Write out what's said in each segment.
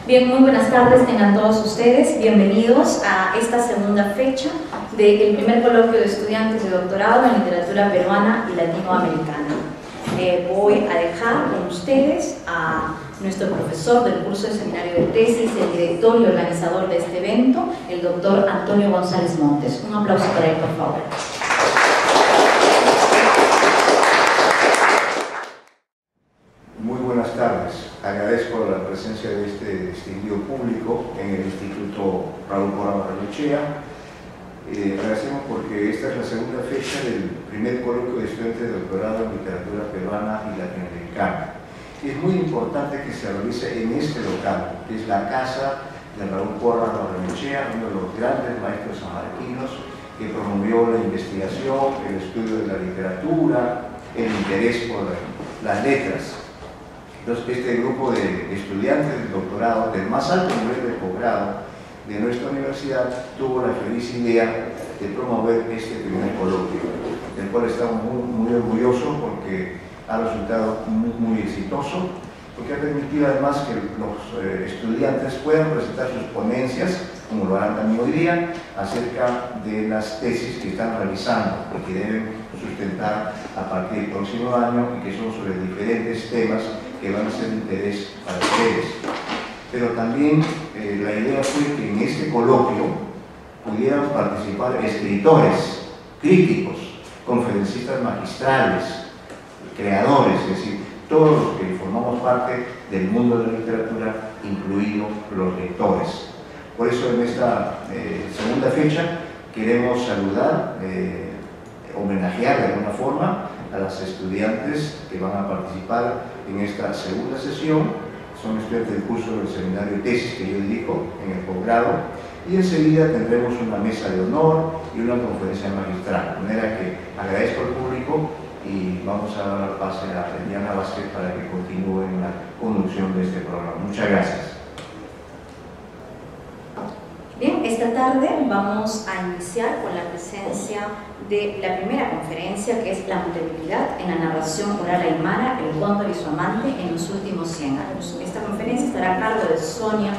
Bien, muy buenas tardes tengan todos ustedes. Bienvenidos a esta segunda fecha del primer coloquio de estudiantes de doctorado en literatura peruana y latinoamericana. Voy a dejar con ustedes a nuestro profesor del curso de seminario de tesis, el director y organizador de este evento, el doctor Antonio González Montes. Un aplauso para él, por favor. Muy buenas tardes. Agradezco la presencia de este distinguido público en el Instituto Raúl Porra Barrenechea. Agradecemos porque esta es la segunda fecha del primer coloquio de estudiantes de doctorado en literatura peruana y latinoamericana. Es muy importante que se realice en este local, que es la casa de Raúl Porra Barrenechea, uno de los grandes maestros sanmarquinos que promovió la investigación, el estudio de la literatura, el interés por las letras. Entonces, este grupo de estudiantes de doctorado del más alto nivel de posgrado de nuestra universidad tuvo la feliz idea de promover este primer coloquio, del cual estamos muy orgullosos porque ha resultado muy exitoso, porque ha permitido además que los estudiantes puedan presentar sus ponencias, como lo harán también hoy día, acerca de las tesis que están realizando y que deben sustentar a partir del próximo año y que son sobre diferentes temas que van a ser de interés para ustedes. Pero también la idea fue que en este coloquio pudieran participar escritores, críticos, conferencistas magistrales, creadores, es decir, todos los que formamos parte del mundo de la literatura, incluidos los lectores. Por eso en esta segunda fecha queremos saludar, homenajear de alguna forma a las estudiantes que van a participar en esta segunda sesión. Son estudiantes del curso del seminario de tesis que yo dirijo en el posgrado, y enseguida tendremos una mesa de honor y una conferencia magistral, de manera que agradezco al público y vamos a dar pase a Diana Vázquez para que continúe en la conducción de este programa. Muchas gracias. Bien, esta tarde vamos a iniciar con la presencia de la primera conferencia, que es la mutabilidad en la narración oral aymara, el cóndor y su amante en los últimos 100 años. Esta conferencia estará a cargo de Sonia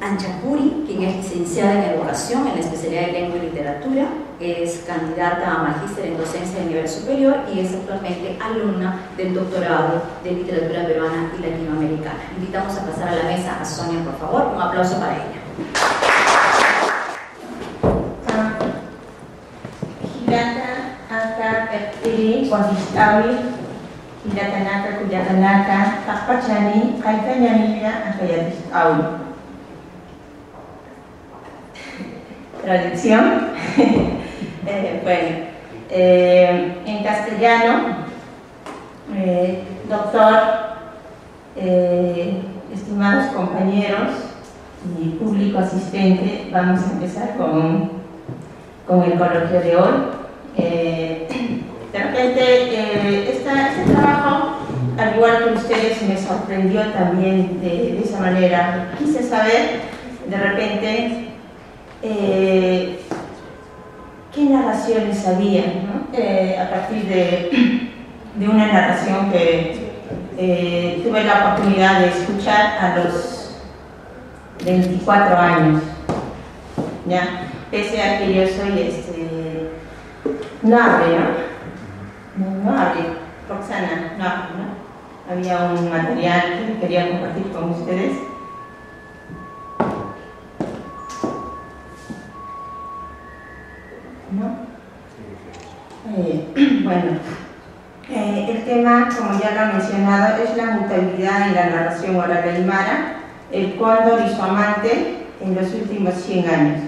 Anchapuri, quien es licenciada en Educación en la especialidad de Lengua y Literatura, es candidata a magíster en docencia de nivel superior y es actualmente alumna del doctorado de literatura peruana y latinoamericana. Invitamos a pasar a la mesa a Sonia, por favor. Un aplauso para ella. Hilata aka peptiri kondistawi hilatanaka kuyatanaka takpachani kaitanyamira akayatistawi. Traducción. En castellano, doctor, estimados compañeros y público asistente, vamos a empezar con el coloquio de hoy. De repente, este trabajo, al igual que ustedes, me sorprendió también de esa manera. Quise saber, de repente, qué narraciones había, ¿no? A partir de una narración que tuve la oportunidad de escuchar a los 24 años, ¿ya? Pese a que yo soy no hable, Roxana, no hable, ¿no? Había un material que quería compartir con ustedes. ¿No? Bueno, el tema, como ya lo he mencionado, es la mutabilidad en la narración oral aymara, el cóndor y su amante en los últimos 100 años.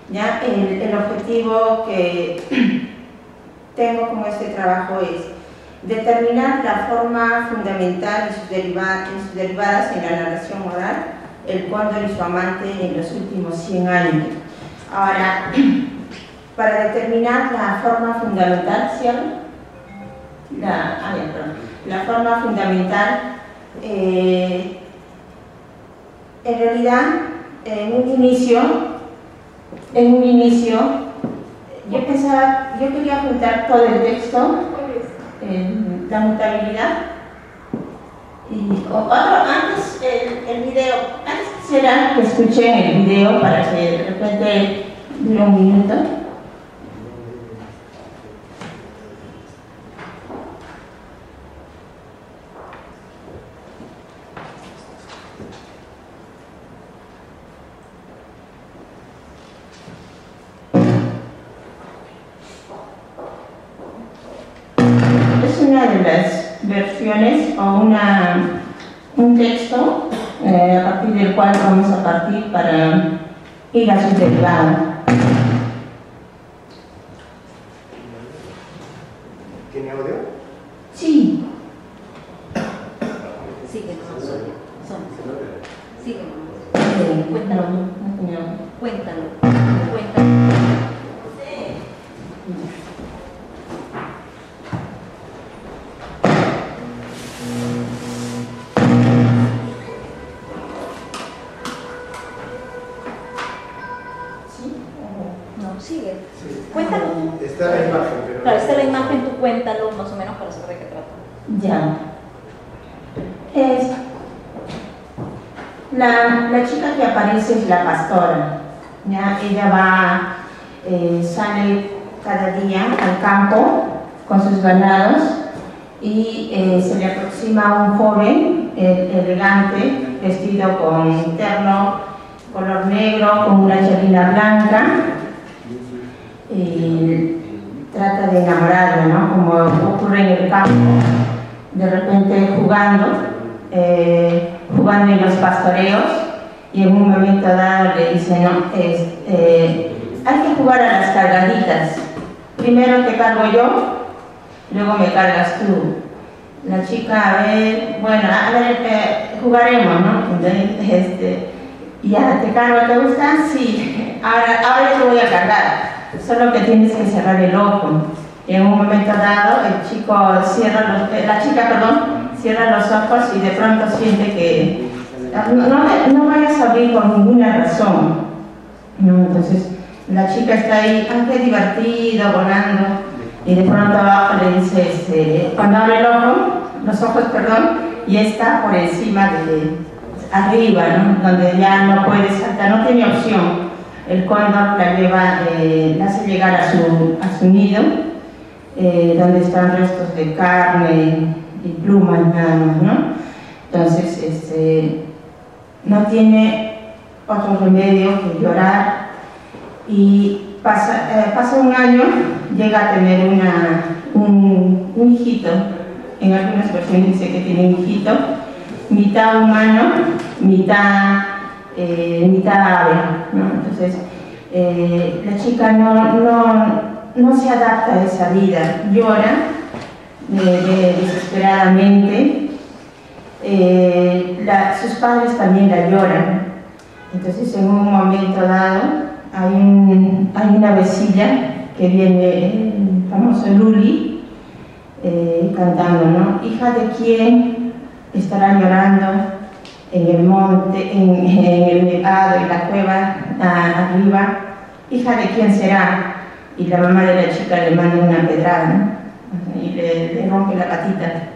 ¿Ya? El objetivo que tengo con este trabajo es determinar la forma fundamental y sus derivadas en la narración oral, el cóndor y su amante en los últimos 100 años. Ahora, para determinar la forma fundamental, ¿cierto? La forma fundamental, en realidad, en un inicio, yo quería juntar todo el texto, la mutabilidad, y antes el video escuchen el video para que de repente dure un minuto. Es una de las versiones o un texto a partir del cual vamos a partir para ir a su derivado. ¿Tiene audio? Sí. Sigue nomás, Sonia. Sigue nomás. Cuéntalo. Cuéntalo. No, sigue. Cuéntalo. Está la imagen, pero... Claro, está la imagen, tú cuéntalo más o menos para saber de qué trata. Ya. La chica que aparece es la pastora. ¿Ya? Ella va, sale cada día al campo con sus ganados y se le aproxima un joven elegante, vestido con terno color negro, con una chalina blanca. Y trata de enamorarla, ¿no? Como ocurre en el campo, de repente jugando en los pastoreos, y en un momento dado le dice, no, hay que jugar a las cargaditas, primero te cargo yo, luego me cargas tú. La chica, a ver, jugaremos, ¿no? Entonces, ya, ¿te cargo? ¿Te gusta? Sí, ahora te voy a cargar, solo que tienes que cerrar el ojo. Y en un momento dado, la chica cierra los ojos y de pronto siente que no vayas a abrir por ninguna razón. Entonces, la chica está ahí, qué divertido, volando, y de pronto abajo le dice, cuando abre los ojos, y está por encima arriba, ¿no? Donde ya no puede saltar, no tiene opción. El cóndor la hace llegar a su nido, donde están restos de carne y plumas nada más, ¿no? Entonces, no tiene otro remedio que llorar, y pasa un año, llega a tener un hijito. En algunas versiones dice que tiene un hijito, mitad humano, mitad ave, ¿no? Entonces, la chica no se adapta a esa vida, llora desesperadamente. Sus padres también la lloran. Entonces, en un momento dado, hay una vecina que viene, el famoso Luli, cantando, ¿no? Hija de quién estará llorando en el monte, en el nevado, en la cueva arriba, hija de quién será. Y la mamá de la chica le manda una pedrada, ¿no? Y le rompe la patita.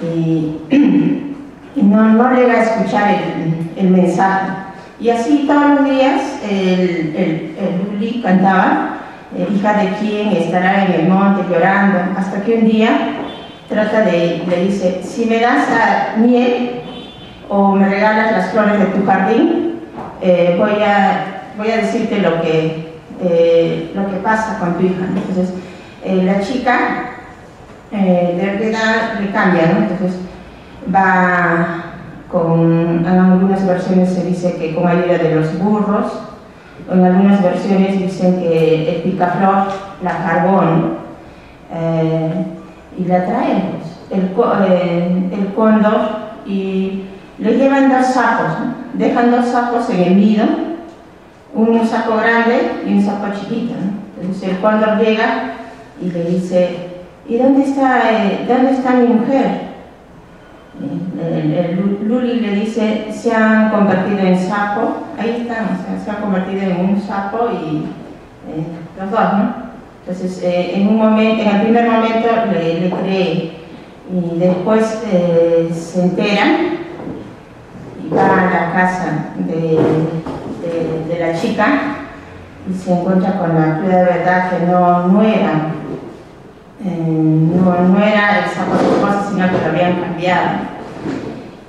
Y no llega a escuchar el mensaje. Y así todos los días el Luli cantaba, hija de quién estará en el monte llorando, hasta que un día le dice, si me das miel o me regalas las flores de tu jardín, voy a decirte lo que pasa con tu hija. Entonces, la chica de verdad le cambia, ¿no? Entonces, va en algunas versiones se dice que con ayuda de los burros, en algunas versiones dicen que el picaflor la cargó, ¿no? Y la trae, el cóndor, y le llevan 2 sapos, ¿no? Dejan 2 sapos en el nido, un sapo grande y un sapo chiquito, ¿no? Entonces el cóndor llega y le dice, ¿y dónde está mi mujer? El Luli le dice, se han convertido en sapo, ahí están, o sea, se han convertido en un sapo y los dos, ¿no? Entonces, en el primer momento le cree, y después se enteran y va a la casa de la chica y se encuentra con la cruda verdad que no era esa cosa, sino que lo habían cambiado.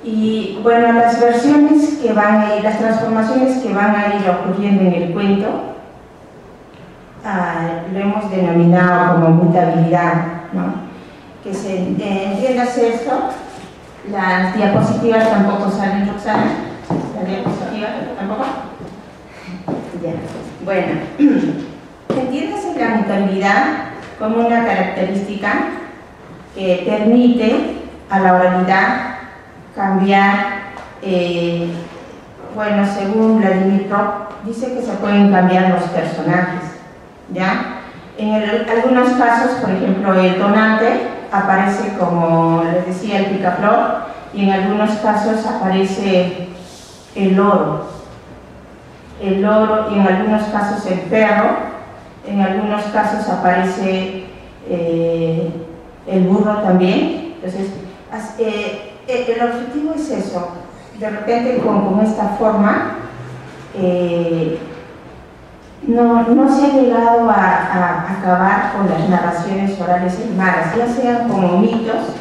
Y bueno, las versiones que van a ir, las transformaciones que van a ir ocurriendo en el cuento, lo hemos denominado como mutabilidad, ¿no? Que se entiendas esto. Las diapositivas tampoco salen, Roxana. ¿Las diapositivas tampoco? Ya. Bueno, entiéndase la mutabilidad como una característica que permite a la oralidad cambiar, bueno, según Vladimir Prop, dice que se pueden cambiar los personajes, ¿ya? En algunos casos, por ejemplo, el donante aparece como les decía el picaflor, y en algunos casos aparece el loro, y en algunos casos el perro, en algunos casos aparece el burro también. Entonces, el objetivo es eso, de repente con esta forma no se ha llegado a acabar con las narraciones orales aymaras, ya sean como mitos,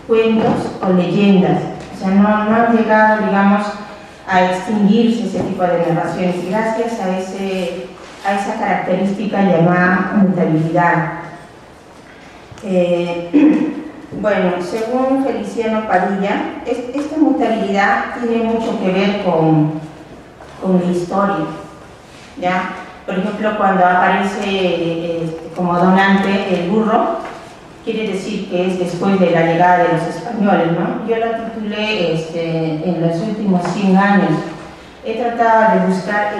cuentos o leyendas. O sea, no han llegado, digamos, a extinguirse ese tipo de narraciones gracias a esa característica llamada mutabilidad. Bueno, según Feliciano Padilla, esta mutabilidad tiene mucho que ver con la historia, ¿ya? Por ejemplo, cuando aparece como donante el burro, quiere decir que es después de la llegada de los españoles, ¿no? Yo la titulé en los últimos 100 años. He tratado de buscar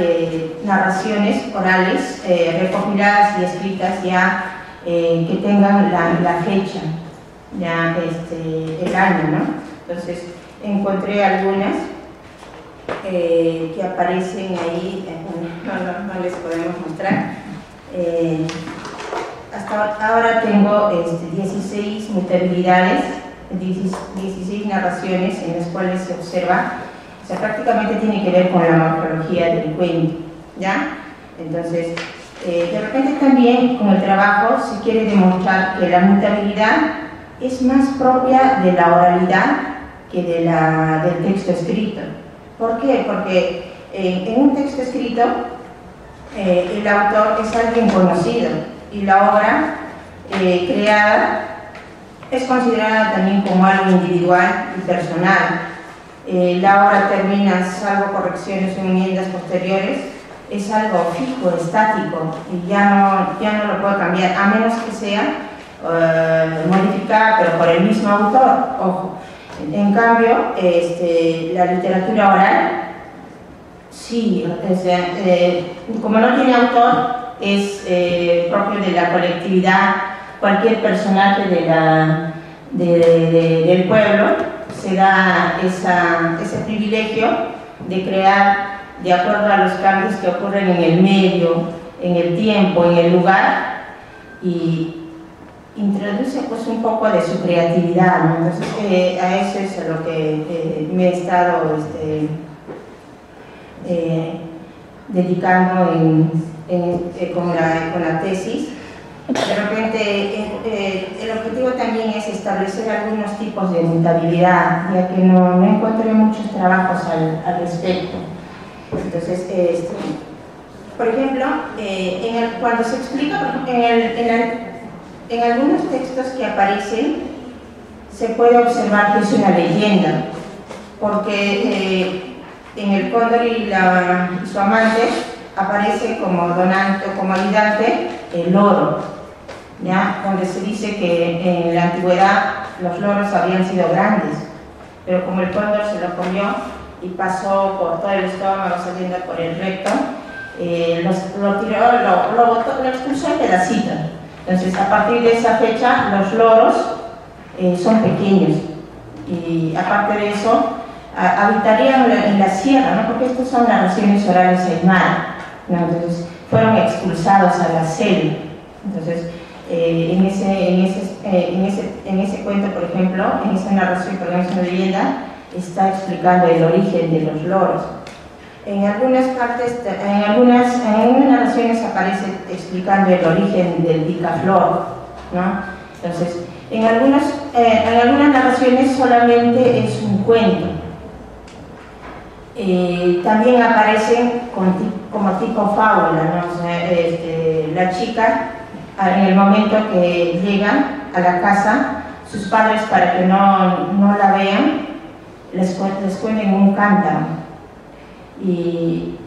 narraciones orales recopiladas y escritas ya que tengan la fecha, ya el año, ¿no? Entonces encontré algunas que aparecen ahí, no les podemos mostrar. Hasta ahora tengo 16 mutabilidades, 16 narraciones en las cuales se observa, o sea, prácticamente tiene que ver con la morfología del cuento, ¿ya? Entonces, de repente también con el trabajo se quiere demostrar que la mutabilidad es más propia de la oralidad que del texto escrito. ¿Por qué? Porque en un texto escrito el autor es alguien conocido y la obra creada es considerada también como algo individual y personal. La obra termina, salvo correcciones o enmiendas posteriores, es algo fijo, estático, y ya no lo puede cambiar, a menos que sea modificada, pero por el mismo autor, ojo. En cambio, la literatura oral, sí, como no tiene autor, es propio de la colectividad. Cualquier personaje del pueblo se da ese privilegio de crear de acuerdo a los cambios que ocurren en el medio, en el tiempo, en el lugar, y introduce pues un poco de su creatividad, ¿no? Entonces a eso es a lo que me he estado dedicando con la tesis. De repente el objetivo también es establecer algunos tipos de mutabilidad, ya que no encontré muchos trabajos al respecto. Entonces, por ejemplo, cuando se explica, en algunos textos que aparecen, se puede observar que es una leyenda, porque en el cóndor y su amante aparece como donante o como ayudante el loro, ¿ya? Donde se dice que en la antigüedad los loros habían sido grandes, pero como el cóndor se lo comió y pasó por todo el estómago saliendo por el recto, lo expulsó en pedacitos. Entonces, a partir de esa fecha, los loros son pequeños y aparte de eso, habitarían en la sierra, ¿no? Porque estas son narraciones orales aymaras, ¿no? Entonces, fueron expulsados a la selva. Entonces, en ese cuento, por ejemplo, en esa narración, perdón, es una leyenda, está explicando el origen de los loros. En algunas partes, en algunas narraciones aparece explicando el origen del picaflor, ¿no? Entonces, en algunas narraciones solamente es un cuento. También aparecen como tipo fábula, ¿no? O sea, la chica, en el momento que llega a la casa, sus padres, para que no la vean, les cuenten un cántaro. Y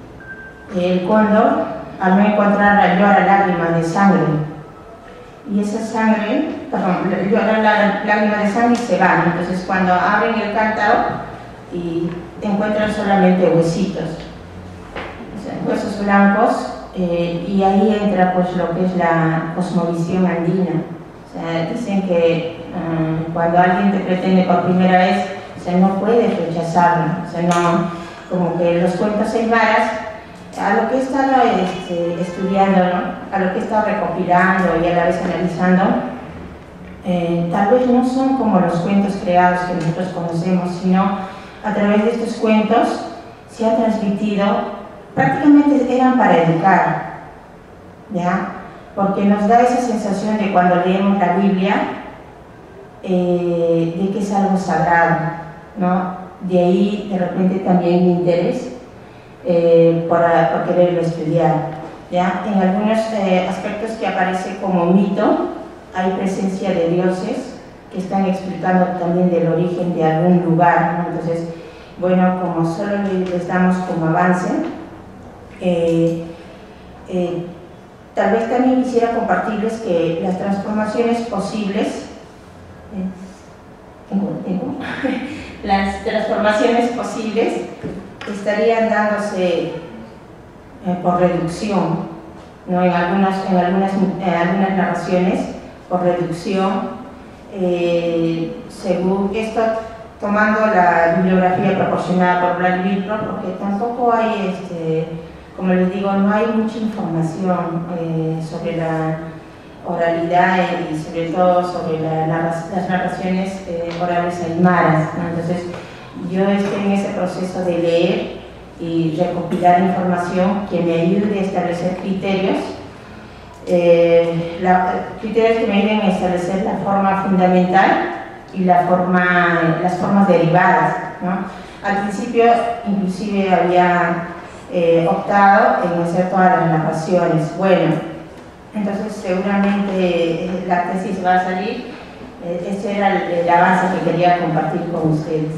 el cóndor, al no encontrarla, llora lágrimas de sangre. Y esa sangre, llora lágrimas de sangre y se van. Entonces, cuando abren el cántaro y encuentran solamente huesitos, o sea, huesos blancos, y ahí entra pues lo que es la cosmovisión andina. O sea, dicen que cuando alguien te pretende por primera vez, o sea, no puedes rechazarlo. O sea, no, como que los cuentos aymaras, a lo que he estado estudiando, ¿no? A lo que he estado recopilando y a la vez analizando, tal vez no son como los cuentos creados que nosotros conocemos, sino a través de estos cuentos se ha transmitido, prácticamente eran para educar, ¿ya? Porque nos da esa sensación de cuando leemos la Biblia, de que es algo sagrado, ¿no? De ahí de repente también mi interés por quererlo estudiar, ¿ya? En algunos aspectos que aparece como mito, hay presencia de dioses que están explicando también del origen de algún lugar, ¿no? Entonces, bueno, como solo les damos como avance, tal vez también quisiera compartirles que las transformaciones posibles, las transformaciones posibles estarían dándose por reducción, ¿no? En algunas narraciones por reducción, según esto, tomando la bibliografía proporcionada por Black Libro, porque tampoco hay, como les digo, no hay mucha información sobre la oralidad y sobre todo sobre las narraciones orales aymaras, ¿no? Entonces, yo estoy en ese proceso de leer y recopilar información que me ayude a establecer criterios, criterios que me ayuden a establecer la forma fundamental y las formas derivadas, ¿no? Al principio, inclusive, había optado en hacer todas las narraciones. Bueno, entonces seguramente la tesis va a salir. Ese era el avance que quería compartir con ustedes.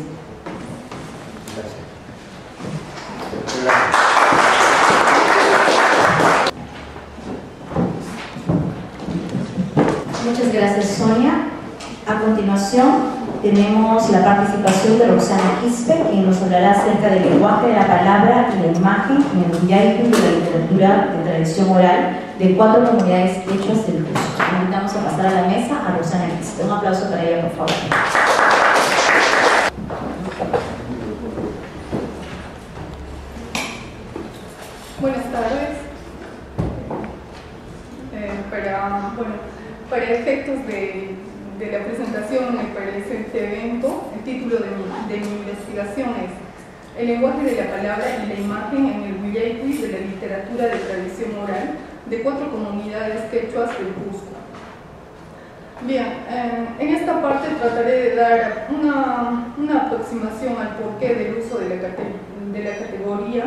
Muchas gracias, Sonia. A continuación tenemos la participación de Roxana Quispe, quien nos hablará acerca del lenguaje de la palabra y la imagen en el Villaicu de la literatura de tradición oral de 4 comunidades quechuas del Cusco. Invitamos a pasar a la mesa a Roxana Quispe. Un aplauso para ella, por favor. Buenas tardes. Para efectos de la presentación y para este evento, el título de mi investigación es El lenguaje de la palabra y la imagen en el Villaicu de la literatura de tradición oral de 4 comunidades quechuas del Cusco. Bien, en esta parte trataré de dar una aproximación al porqué del uso de la categoría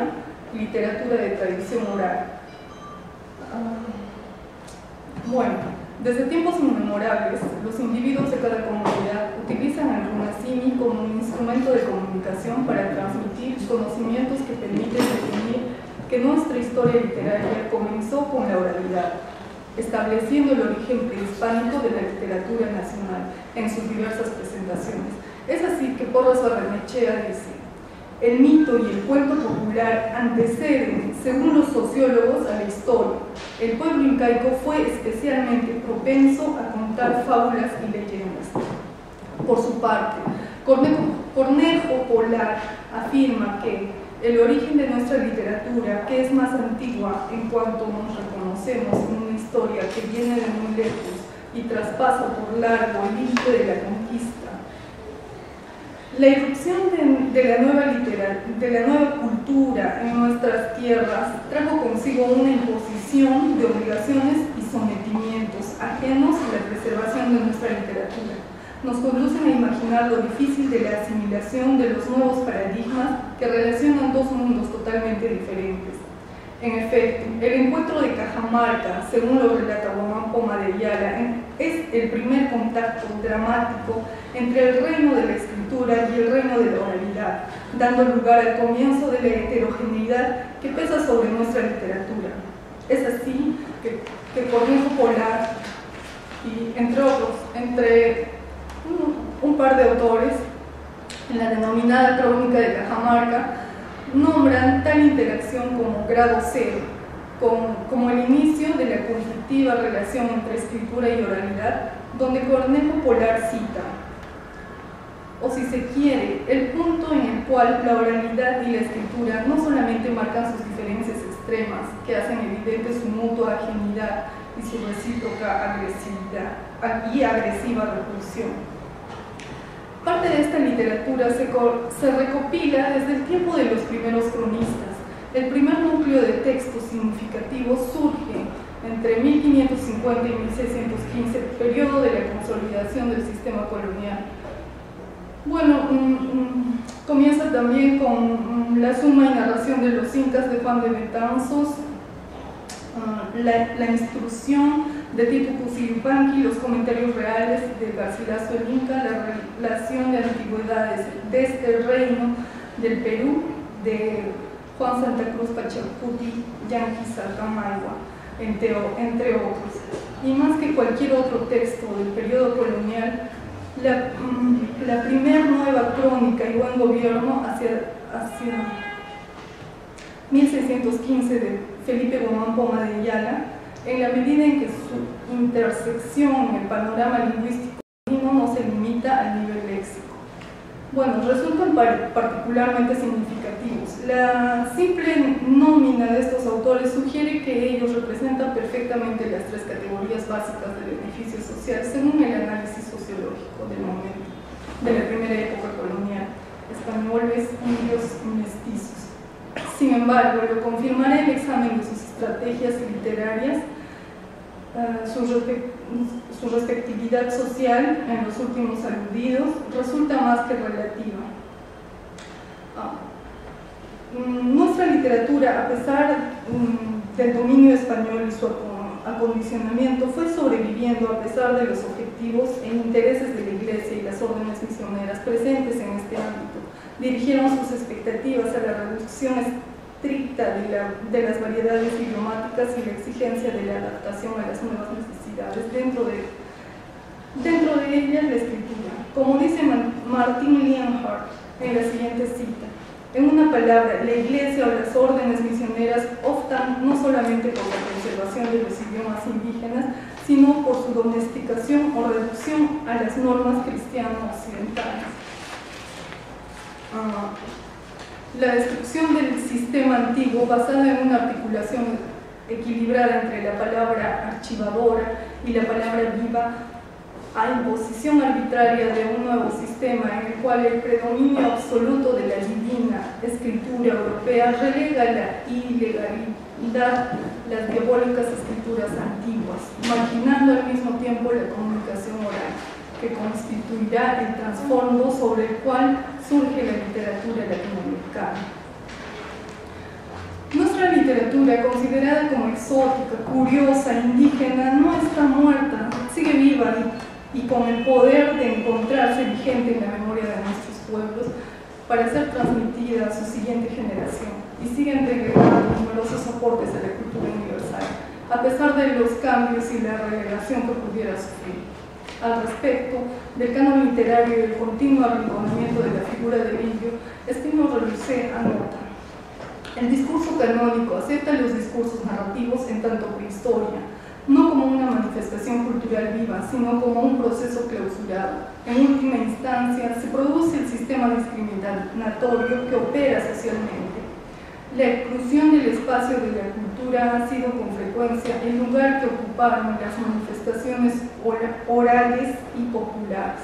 literatura de tradición oral. Bueno, desde tiempos inmemorables, los individuos de cada comunidad utilizan al runasimi como un instrumento de comunicación para transmitir conocimientos que permiten definir que nuestra historia literaria comenzó con la oralidad, estableciendo el origen prehispánico de la literatura nacional en sus diversas presentaciones. Es así que Porras Barrenechea dice: el mito y el cuento popular anteceden, según los sociólogos, a la historia. El pueblo incaico fue especialmente propenso a contar fábulas y leyendas. Por su parte, Cornejo Polar afirma que el origen de nuestra literatura, que es más antigua en cuanto nos reconocemos en una historia que viene de muy lejos y traspasa por largo el límite de la conquista, La irrupción de la nueva cultura en nuestras tierras trajo consigo una imposición de obligaciones y sometimientos ajenos a la preservación de nuestra literatura. Nos conducen a imaginar lo difícil de la asimilación de los nuevos paradigmas que relacionan dos mundos totalmente diferentes. En efecto, el encuentro de Cajamarca, según lo relata Guamán Poma de Ayala, es el primer contacto dramático entre el reino de la escritura y el reino de la oralidad, dando lugar al comienzo de la heterogeneidad que pesa sobre nuestra literatura. Es así que Cornejo Polar y entre otros, entre un par de autores, en la denominada Crónica de Cajamarca, nombran tal interacción como grado cero, como el inicio de la conflictiva relación entre escritura y oralidad, donde Cornejo Polar cita, o si se quiere, el punto en el cual la oralidad y la escritura no solamente marcan sus diferencias extremas, que hacen evidente su mutua ajenidad y su recíproca agresividad y agresiva repulsión. Parte de esta literatura se recopila desde el tiempo de los primeros cronistas. El primer núcleo de textos significativos surge entre 1550 y 1615, periodo de la consolidación del sistema colonial. Bueno, comienza también con la suma y narración de los incas de Juan de Betanzos, la instrucción de Titu Cusilpanqui, los comentarios reales de Garcilaso el Inca, la relación de antigüedades de este reino del Perú, de Juan Santa Cruz Pachacuti, Yanqui Salcamayua, entre otros. Y más que cualquier otro texto del periodo colonial, la primera nueva crónica y buen gobierno hacia 1615 de Felipe Guamán Poma de Ayala, en la medida en que su intersección en el panorama lingüístico no se limita al nivel léxico. Bueno, resultan particularmente significativos. La simple nómina de estos autores sugiere que ellos representan perfectamente las tres categorías básicas de beneficio social según el análisis sociológico del momento, de la primera época colonial: españoles, indios y mestizos. Sin embargo, lo confirmará el examen de sus estrategias literarias, su respectividad social en los últimos aludidos resulta más que relativa. Nuestra literatura, a pesar del dominio español y su acondicionamiento, fue sobreviviendo a pesar de los objetivos e intereses de la Iglesia y las órdenes misioneras presentes en este ámbito. Dirigieron sus expectativas a la reducción estricta de las variedades idiomáticas y la exigencia de la adaptación a las nuevas necesidades, dentro de ellas la escritura. Como dice Martin Lienhardt en la siguiente cita, en una palabra, la Iglesia o las órdenes misioneras optan no solamente por la conservación de los idiomas indígenas, sino por su domesticación o reducción a las normas cristiano-occidentales. La destrucción del sistema antiguo, basada en una articulación equilibrada entre la palabra archivadora y la palabra viva, a imposición arbitraria de un nuevo sistema en el cual el predominio absoluto de la divina escritura europea relega la ilegalidad las diabólicas escrituras antiguas, marginando al mismo tiempo la comunicación oral, que constituirá el trasfondo sobre el cual surge la literatura latinoamericana. Nuestra literatura, considerada como exótica, curiosa, indígena, no está muerta, sigue viva y con el poder de encontrarse vigente en la memoria de nuestros pueblos para ser transmitida a su siguiente generación, y sigue entregando numerosos aportes a la cultura universal, a pesar de los cambios y la relegación que pudiera sufrir. Al respecto del canon literario y el continuo arrinconamiento de la figura de Livio, Espino Relucé anota: el discurso canónico acepta los discursos narrativos en tanto prehistoria, no como una manifestación cultural viva, sino como un proceso clausurado. En última instancia, se produce el sistema discriminatorio que opera socialmente. La exclusión del espacio de la cultura ha sido con frecuencia el lugar que ocuparon las manifestaciones orales y populares.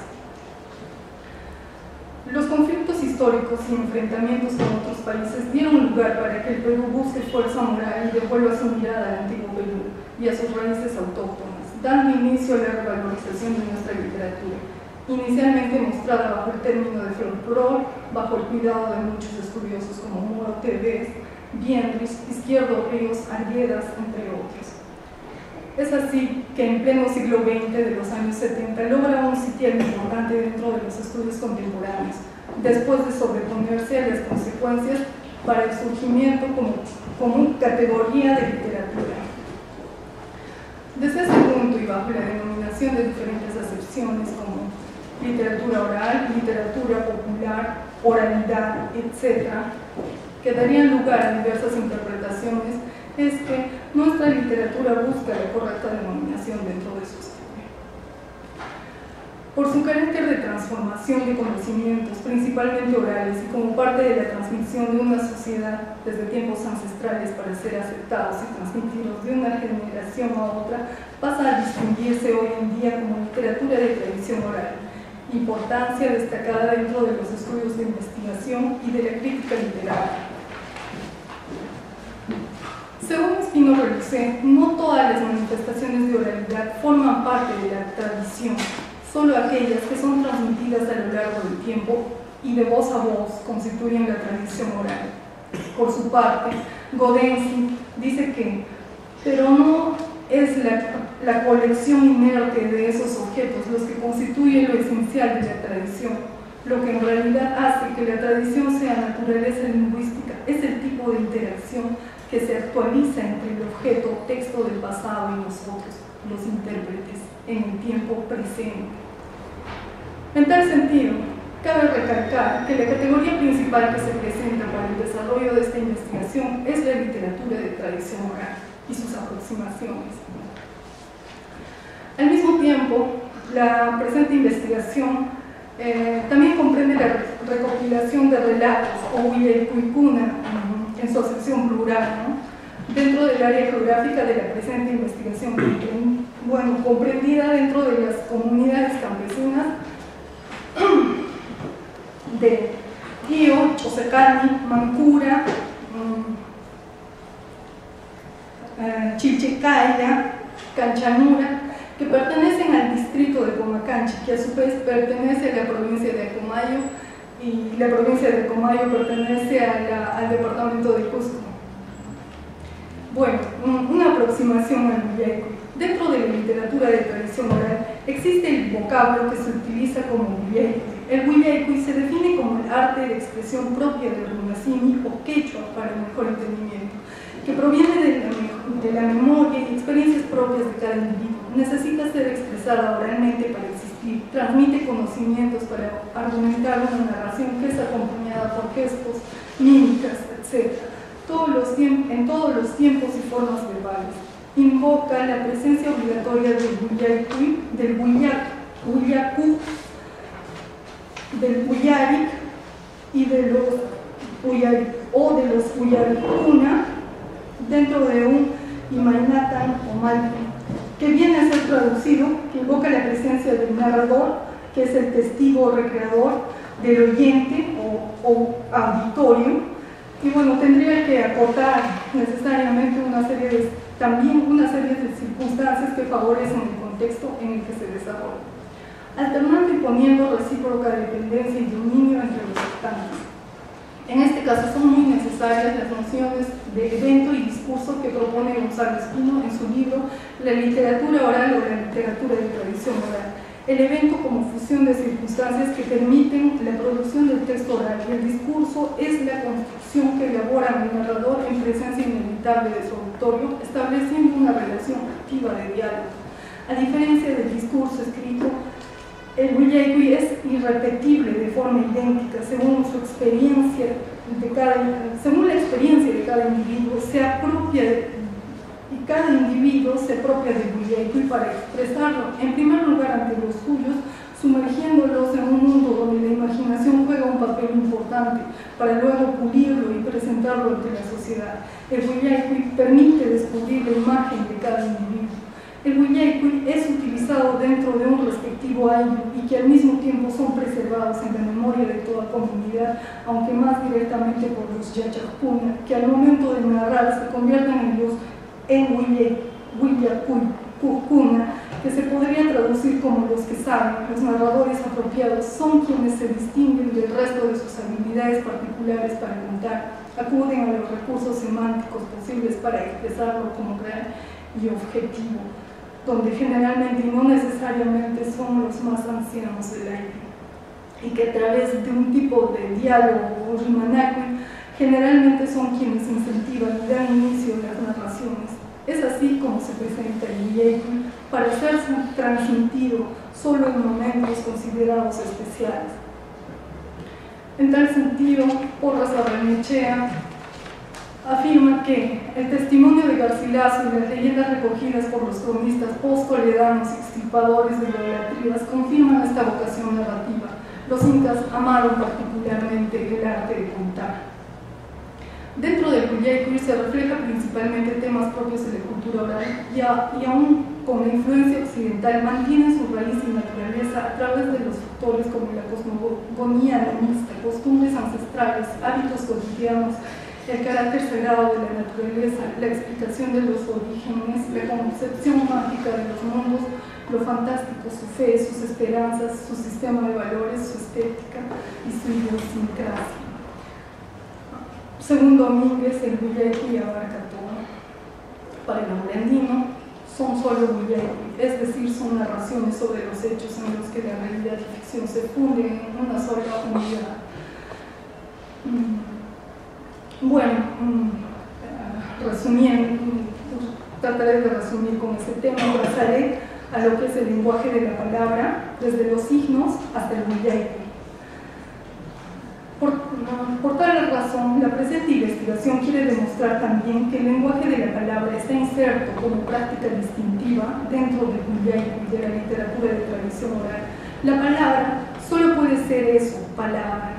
Los conflictos históricos y enfrentamientos con otros países dieron lugar para que el Perú busque fuerza moral y devuelva su mirada al antiguo Perú y a sus raíces autóctonas, dando inicio a la revalorización de nuestra literatura, inicialmente mostrada bajo el término de folclore, bajo el cuidado de muchos estudiosos como Moro Tevez, Bienris, Izquierdo Ríos, Arguedas, entre otros. Es así que en pleno siglo XX de los años 70 logra un sitial importante dentro de los estudios contemporáneos, después de sobreponerse a las consecuencias para el surgimiento como categoría de literatura. Desde ese punto y bajo la denominación de diferentes acepciones como literatura oral, literatura popular, oralidad, etc., que darían lugar a diversas interpretaciones, es que nuestra literatura busca la correcta denominación dentro de su estudio. Por su carácter de transformación de conocimientos, principalmente orales, y como parte de la transmisión de una sociedad desde tiempos ancestrales para ser aceptados y transmitidos de una generación a otra, pasa a distinguirse hoy en día como literatura de tradición oral, importancia destacada dentro de los estudios de investigación y de la crítica literaria. Según Espino Relucé, no todas las manifestaciones de oralidad forman parte de la tradición, solo aquellas que son transmitidas a lo largo del tiempo y de voz a voz constituyen la tradición oral. Por su parte, Godenzi dice que, pero no es la colección inerte de esos objetos los que constituye lo esencial de la tradición. Lo que en realidad hace que la tradición sea naturaleza lingüística es el tipo de interacción que se actualiza entre el objeto, texto del pasado y nosotros, los intérpretes, en el tiempo presente. En tal sentido, cabe recalcar que la categoría principal que se presenta para el desarrollo de esta investigación es la literatura de tradición oral y sus aproximaciones. Al mismo tiempo, la presente investigación también comprende la recopilación de relatos o Huillaycuycuna en su acepción plural, ¿no?, dentro del área geográfica de la presente investigación, comprendida dentro de las comunidades campesinas de Tío, Chosecani, Mancura, Chilchicaya, Canchanura, que pertenecen al distrito de Comacanchi, que a su vez pertenece a la provincia de Acomayo, y la provincia de Acomayo pertenece al departamento de Cusco. Bueno, una aproximación al Huillaycuy. Dentro de la literatura de tradición oral existe el vocablo que se utiliza como Huillaycuy. El Huillaycuy se define como el arte de expresión propia del runasimi o quechua para el mejor entendimiento, que proviene de la memoria y experiencias propias de cada individuo. Necesita ser expresada oralmente para existir, transmite conocimientos para argumentar una narración que es acompañada por gestos, mímicas, etc. En todos los tiempos y formas verbales. Invoca la presencia obligatoria del Huillaycuy, del Huillacu, del Huyaric y de los Huyaricuna dentro de un Imainatan o Malpi, que viene a ser traducido, que invoca la presencia del narrador, que es el testigo o recreador, del oyente o auditorio. Y bueno, tendría que acotar necesariamente también una serie de circunstancias que favorecen el contexto en el que se desarrolla, alternando y poniendo recíproca dependencia y dominio entre los actantes. En este caso son muy necesarias las nociones de evento y discurso que propone Gonzalo Espino en su libro La literatura oral o la literatura de tradición oral. El evento como fusión de circunstancias que permiten la producción del texto oral, y el discurso es la construcción que elabora el narrador en presencia inevitable de su auditorio, estableciendo una relación activa de diálogo. A diferencia del discurso escrito, el Huillaycuy es irrepetible de forma idéntica según la experiencia de cada individuo, y cada individuo se apropia del Huillaycuy para expresarlo, en primer lugar ante los suyos, sumergiéndolos en un mundo donde la imaginación juega un papel importante para luego pulirlo y presentarlo ante la sociedad. El Huillaycuy permite descubrir la imagen de cada individuo. El Wiyaykuy es utilizado dentro de un respectivo ayllu y que al mismo tiempo son preservados en la memoria de toda comunidad, aunque más directamente por los Yachajpuna, que al momento de narrar se convierten en Wiyakuycuna, que se podría traducir como los que saben. Los narradores apropiados son quienes se distinguen del resto de sus habilidades particulares para contar, acuden a los recursos semánticos posibles para expresarlo como real y objetivo, donde generalmente y no necesariamente son los más ancianos del aire, y que a través de un tipo de diálogo o rimanacui generalmente son quienes incentivan y dan inicio a las narraciones. Es así como se presenta el Wiyaykuy para ser transmitido solo en momentos considerados especiales. En tal sentido, Porras Barrenechea afirma que el testimonio de Garcilaso y las leyendas recogidas por los cronistas post-toledanos y extirpadores de idolatrías confirman esta vocación narrativa. Los incas amaron particularmente el arte de contar. Dentro del Wiyaykuy se refleja principalmente temas propios de la cultura oral y aún con la influencia occidental mantienen su raíz y naturaleza a través de los factores como la cosmogonía animista, costumbres ancestrales, hábitos cotidianos, el carácter sagrado de la naturaleza, la explicación de los orígenes, la concepción mágica de los mundos, lo fantástico, su fe, sus esperanzas, su sistema de valores, su estética y su idiosincrasia. Según Domínguez, el Wiyaykuy abarca todo. Para el ambrandino, son solo Wiyaykuy, es decir, son narraciones sobre los hechos en los que la realidad y ficción se funden en una sola unidad. Bueno, resumiendo, trataré de resumir con ese tema, pasaré a lo que es el lenguaje de la palabra, desde los signos hasta el Wiyaykuy. Por tal razón, la presente investigación quiere demostrar también que el lenguaje de la palabra está inserto como práctica distintiva dentro del Wiyaykuy, de la literatura de tradición oral. La palabra solo puede ser eso, palabra.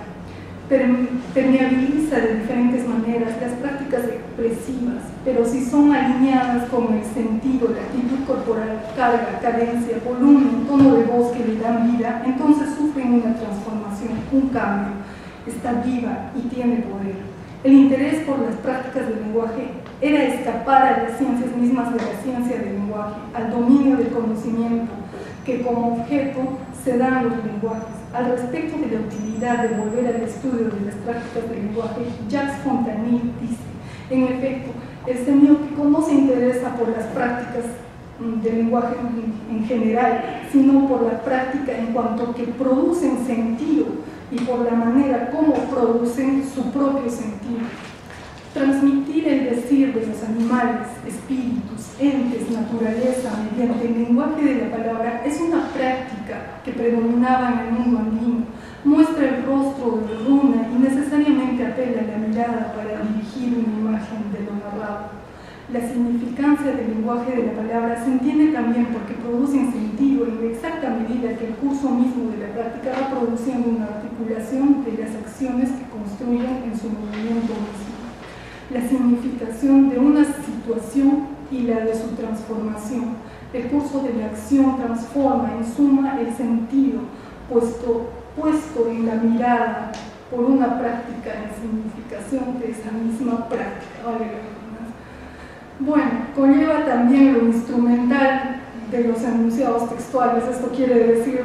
Permeabiliza de diferentes maneras las prácticas expresivas, pero si son alineadas con el sentido, la actitud corporal, carga, cadencia, volumen, tono de voz que le dan vida, entonces sufren una transformación, un cambio. Está viva y tiene poder. El interés por las prácticas del lenguaje era escapar a las ciencias mismas de la ciencia del lenguaje, al dominio del conocimiento, que como objeto se dan los lenguajes. Al respecto de la utilidad de volver al estudio de las prácticas del lenguaje, Jacques Fontanille dice: en efecto, el semiótico no se interesa por las prácticas del lenguaje en general, sino por la práctica en cuanto que producen sentido y por la manera como producen su propio sentido. Transmitir el decir de los animales, espíritus, entes, naturaleza, mediante el lenguaje de la palabra es una práctica que predominaba en el mundo andino, muestra el rostro de runa y necesariamente apela a la mirada para dirigir una imagen de lo narrado. La significancia del lenguaje de la palabra se entiende también porque producen sentido en la exacta medida que el curso mismo de la práctica va produciendo una articulación de las acciones que construyen en su movimiento mismo. La significación de una situación y la de su transformación. El curso de la acción transforma en suma el sentido, puesto en la mirada por una práctica en significación de esa misma práctica. Bueno, conlleva también lo instrumental de los enunciados textuales. Esto quiere decir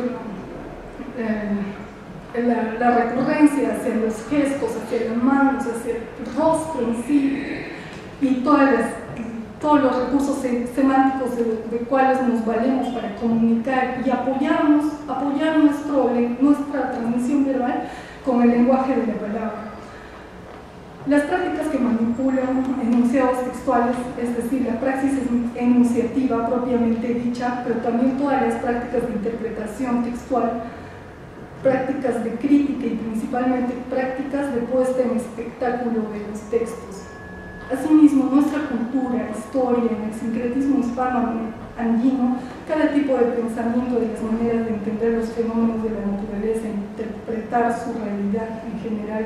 la recurrencia hacia los gestos, hacia las manos, hacia el rostro en sí, y todos los recursos semánticos de cuales nos valemos para comunicar y apoyar nuestra transmisión verbal con el lenguaje de la palabra. Las prácticas que manipulan enunciados textuales, es decir, la praxis enunciativa propiamente dicha, pero también todas las prácticas de interpretación textual, prácticas de crítica y principalmente prácticas de puesta en espectáculo de los textos. Asimismo, nuestra cultura, historia, en el sincretismo hispano-andino, cada tipo de pensamiento de las maneras de entender los fenómenos de la naturaleza, interpretar su realidad en general,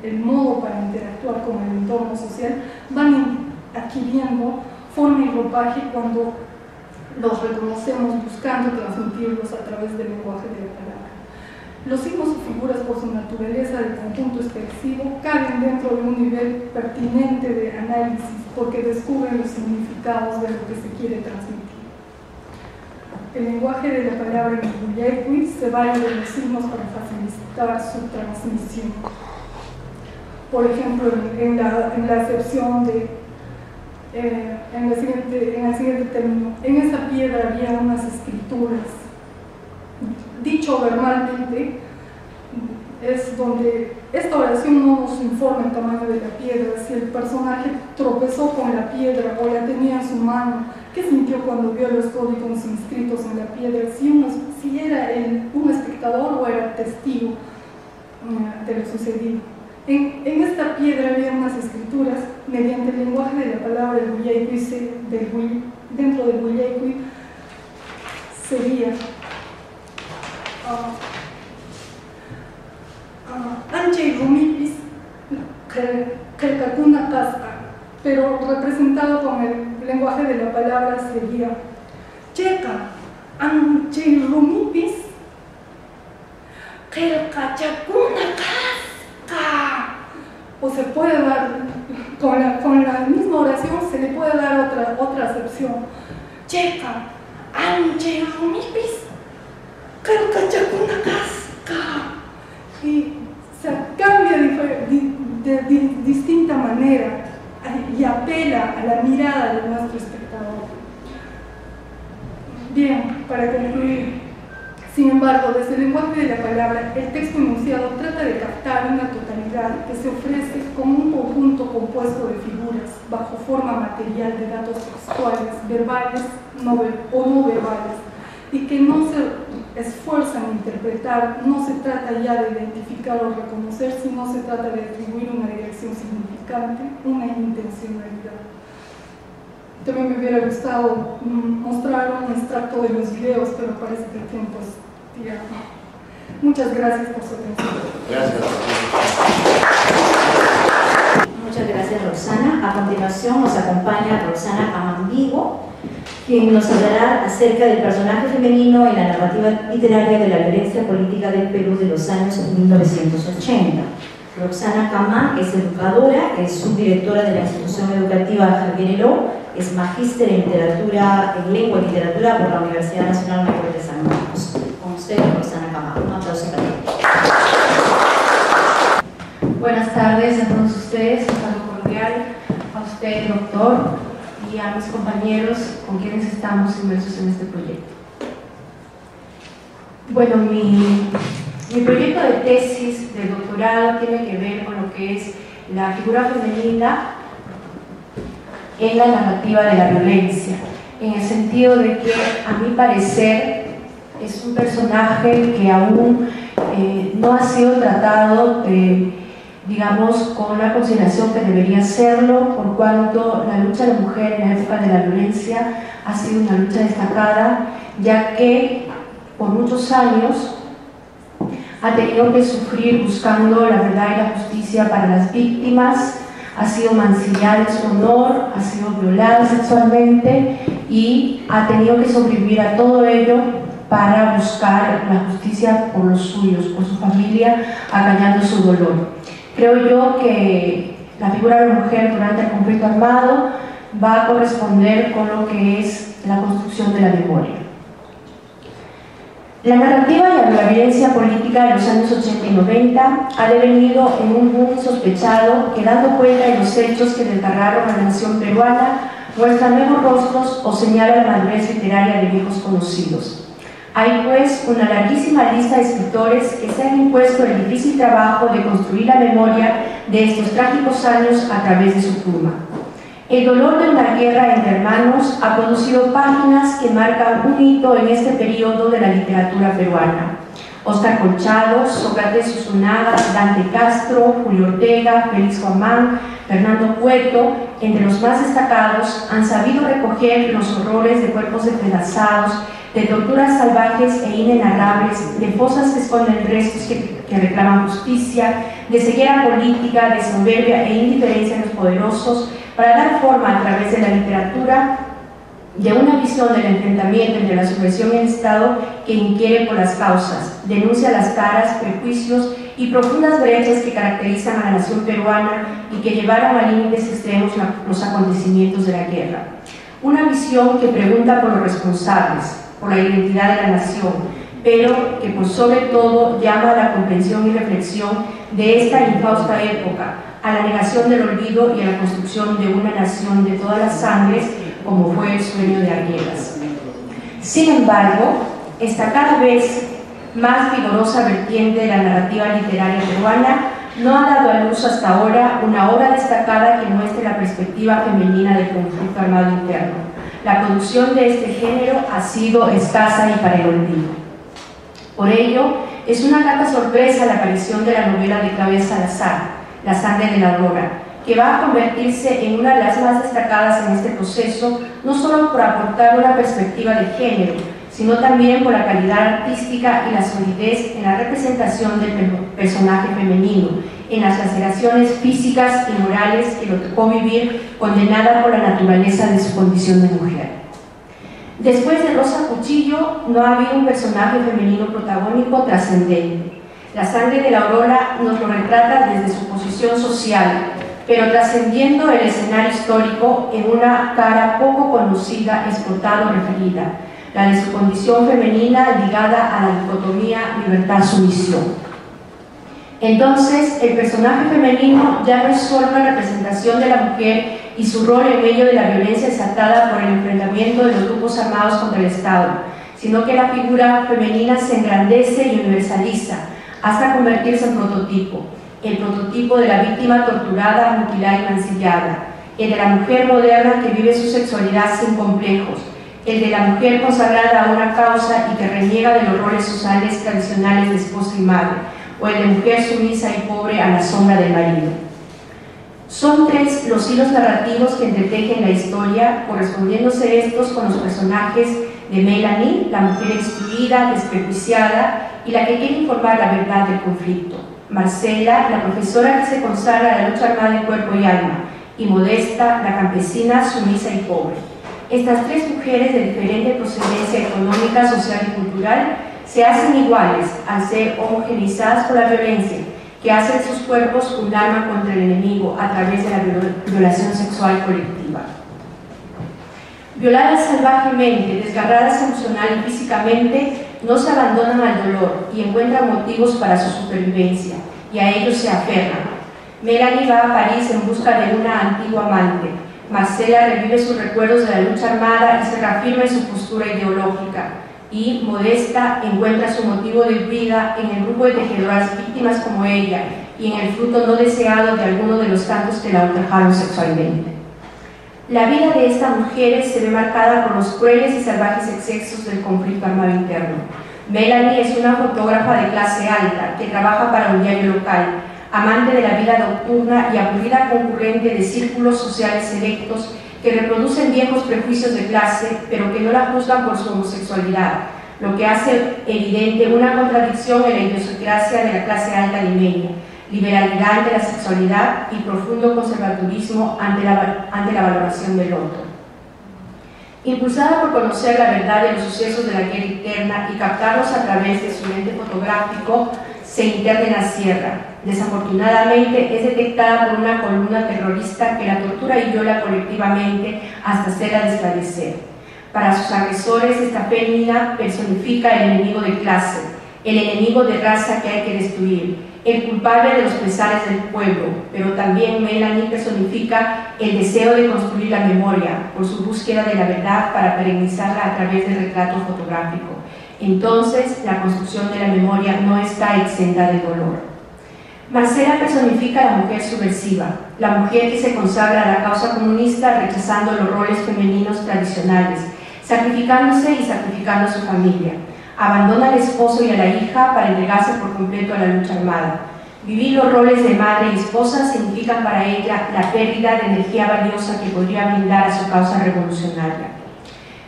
el modo para interactuar con el entorno social, van adquiriendo forma y ropaje cuando los reconocemos buscando transmitirlos a través del lenguaje de la palabra. Los signos o figuras por su naturaleza de conjunto expresivo caben dentro de un nivel pertinente de análisis porque descubren los significados de lo que se quiere transmitir. El lenguaje de la palabra en el Guyegui se vale de los signos para facilitar su transmisión. Por ejemplo, en la acepción de en el siguiente término, en esa piedra había unas escrituras. Dicho verbalmente, es donde esta oración no nos informa el tamaño de la piedra, si el personaje tropezó con la piedra o la tenía en su mano, qué sintió cuando vio los códigos inscritos en la piedra, si era un espectador o era testigo de lo sucedido. En esta piedra había unas escrituras mediante el lenguaje de la palabra del Guyegui, dentro del Guyegui sería Anche Rumipis Kelkakuna Casca, pero representado con el lenguaje de la palabra sería Checa Anche Rumipis Kelkakuna Casca. O se puede dar, con la misma oración se le puede dar otra acepción. Checa Anche Rumipis Kelkakuna Casca. Y se cambia de distinta manera y apela a la mirada de nuestro espectador. Bien, para concluir, sin embargo, desde el lenguaje de la palabra, el texto enunciado trata de captar una totalidad que se ofrece como un conjunto compuesto de figuras bajo forma material de datos textuales, verbales o no verbales, y que no se esfuerzan a interpretar. No se trata ya de identificar o reconocer, sino se trata de atribuir una dirección significante, una intencionalidad. También me hubiera gustado mostrar un extracto de los videos, pero parece que el tiempo es tirado. Muchas gracias por su atención. Gracias. Muchas gracias, Roxana. A continuación nos acompaña Roxana Camandigo, quien nos hablará acerca del personaje femenino en la narrativa literaria de la violencia política del Perú de los años 1980. Roxana Camán es educadora, es subdirectora de la institución educativa Javier Eló, es magíster en literatura, en lengua y literatura por la Universidad Nacional Mayor de San Marcos. Con usted, Roxana Camán. Un aplauso para ella. Buenas tardes a todos ustedes, un saludo cordial a usted, doctor, y a mis compañeros con quienes estamos inmersos en este proyecto. Bueno, mi proyecto de tesis de doctorado tiene que ver con lo que es la figura femenina en la narrativa de la violencia, en el sentido de que, a mi parecer, es un personaje que aún no ha sido tratado digamos, con la consideración que debería serlo, por cuanto la lucha de la mujer en la época de la violencia ha sido una lucha destacada, ya que por muchos años ha tenido que sufrir buscando la verdad y la justicia para las víctimas, ha sido mancillada en su honor, ha sido violada sexualmente y ha tenido que sobrevivir a todo ello para buscar la justicia por los suyos, por su familia, acallando su dolor. Creo yo que la figura de la mujer durante el conflicto armado va a corresponder con lo que es la construcción de la memoria. La narrativa de la violencia política de los años 80 y 90 ha devenido en un boom insospechado que, dando cuenta de los hechos que desgarraron a la nación peruana, muestra nuevos rostros o señala la madurez literaria de viejos conocidos. Hay pues una larguísima lista de escritores que se han impuesto el difícil trabajo de construir la memoria de estos trágicos años a través de su pluma. El dolor de una guerra entre hermanos ha producido páginas que marcan un hito en este periodo de la literatura peruana. Óscar Colchado, Sócrates Usunaga, Dante Castro, Julio Ortega, Félix Guamán, Fernando Cueto, entre los más destacados, han sabido recoger los horrores de cuerpos despedazados, de torturas salvajes e inenarrables, de fosas que esconden restos que reclaman justicia, de ceguera política, de soberbia e indiferencia en los poderosos, para dar forma a través de la literatura de una visión del enfrentamiento entre la subversión y el Estado que inquiere por las causas, denuncia las taras, prejuicios y profundas brechas que caracterizan a la nación peruana y que llevaron a límites extremos los acontecimientos de la guerra. Una visión que pregunta por los responsables, por la identidad de la nación, pero que por sobre todo llama a la comprensión y reflexión de esta infausta época, a la negación del olvido y a la construcción de una nación de todas las sangres, como fue el sueño de Arguedas. Sin embargo, esta cada vez más vigorosa vertiente de la narrativa literaria peruana no ha dado a luz hasta ahora una obra destacada que muestre la perspectiva femenina del conflicto armado interno. La producción de este género ha sido escasa y para el olvido. Por ello, es una grata sorpresa la aparición de la novela de Claudia Salazar, La sangre de la aurora, que va a convertirse en una de las más destacadas en este proceso, no solo por aportar una perspectiva de género, sino también por la calidad artística y la solidez en la representación del personaje femenino, en las laceraciones físicas y morales que lo tocó vivir, condenada por la naturaleza de su condición de mujer. Después de Rosa Cuchillo, no ha habido un personaje femenino protagónico trascendente. La sangre de la aurora nos lo retrata desde su posición social, pero trascendiendo el escenario histórico en una cara poco conocida, exportada o referida, la de su condición femenina ligada a la dicotomía libertad-sumisión. Entonces, el personaje femenino ya no es solo una representación de la mujer y su rol en medio de la violencia desatada por el enfrentamiento de los grupos armados contra el Estado, sino que la figura femenina se engrandece y universaliza hasta convertirse en prototipo, el prototipo de la víctima torturada, mutilada y mancillada, el de la mujer moderna que vive su sexualidad sin complejos, el de la mujer consagrada a una causa y que reniega de los roles sociales tradicionales de esposa y madre, o el de mujer sumisa y pobre a la sombra del marido. Son tres los hilos narrativos que entretejen la historia, correspondiéndose estos con los personajes de Melanie, la mujer excluida, desprejuiciada y la que quiere informar la verdad del conflicto; Marcela, la profesora que se consagra a la lucha armada en cuerpo y alma; y Modesta, la campesina, sumisa y pobre. Estas tres mujeres de diferente procedencia económica, social y cultural se hacen iguales al ser homogeneizadas por la violencia, que hace de sus cuerpos un arma contra el enemigo a través de la violación sexual colectiva. Violadas salvajemente, desgarradas emocional y físicamente, no se abandonan al dolor y encuentran motivos para su supervivencia, y a ellos se aferran. Melanie va a París en busca de una antigua amante. Marcela revive sus recuerdos de la lucha armada y se reafirma en su postura ideológica. Y Modesta encuentra su motivo de vida en el grupo de tejedoras víctimas como ella y en el fruto no deseado de alguno de los tantos que la ultrajaron sexualmente. La vida de estas mujeres se ve marcada por los crueles y salvajes excesos del conflicto armado interno. Melanie es una fotógrafa de clase alta que trabaja para un diario local, amante de la vida nocturna y aburrida concurrente de círculos sociales selectos que reproducen viejos prejuicios de clase, pero que no la juzgan por su homosexualidad, lo que hace evidente una contradicción en la idiosincrasia de la clase alta limeña: liberalidad ante la sexualidad y profundo conservadurismo ante la valoración del otro. Impulsada por conocer la verdad de los sucesos de la guerra interna y captarlos a través de su lente fotográfico, se interna en la sierra. Desafortunadamente es detectada por una columna terrorista que la tortura y viola colectivamente hasta hacerla desfallecer. Para sus agresores, esta fémina personifica el enemigo de clase, el enemigo de raza que hay que destruir, el culpable de los pesares del pueblo, pero también Melanie personifica el deseo de construir la memoria por su búsqueda de la verdad para perennizarla a través del retrato fotográfico. Entonces, la construcción de la memoria no está exenta de dolor. Marcela personifica a la mujer subversiva, la mujer que se consagra a la causa comunista rechazando los roles femeninos tradicionales, sacrificándose y sacrificando a su familia. Abandona al esposo y a la hija para entregarse por completo a la lucha armada. Vivir los roles de madre y esposa significan para ella la pérdida de energía valiosa que podría brindar a su causa revolucionaria.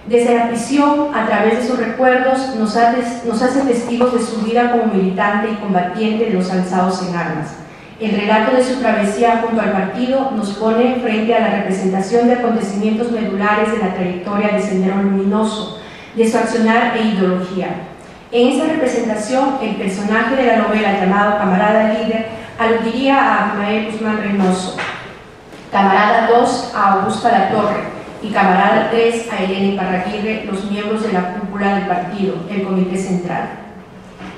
Desde la prisión, a través de sus recuerdos, nos hace testigos de su vida como militante y combatiente de los alzados en armas. El relato de su travesía junto al partido nos pone frente a la representación de acontecimientos medulares de la trayectoria de Sendero Luminoso, de su accionar e ideología. En esta representación, el personaje de la novela llamado Camarada Líder aludiría a Abimael Guzmán Reynoso, Camarada 2 a Augusta Latorre y Camarada 3 a Elena Iparraguirre, los miembros de la cúpula del partido, el Comité Central.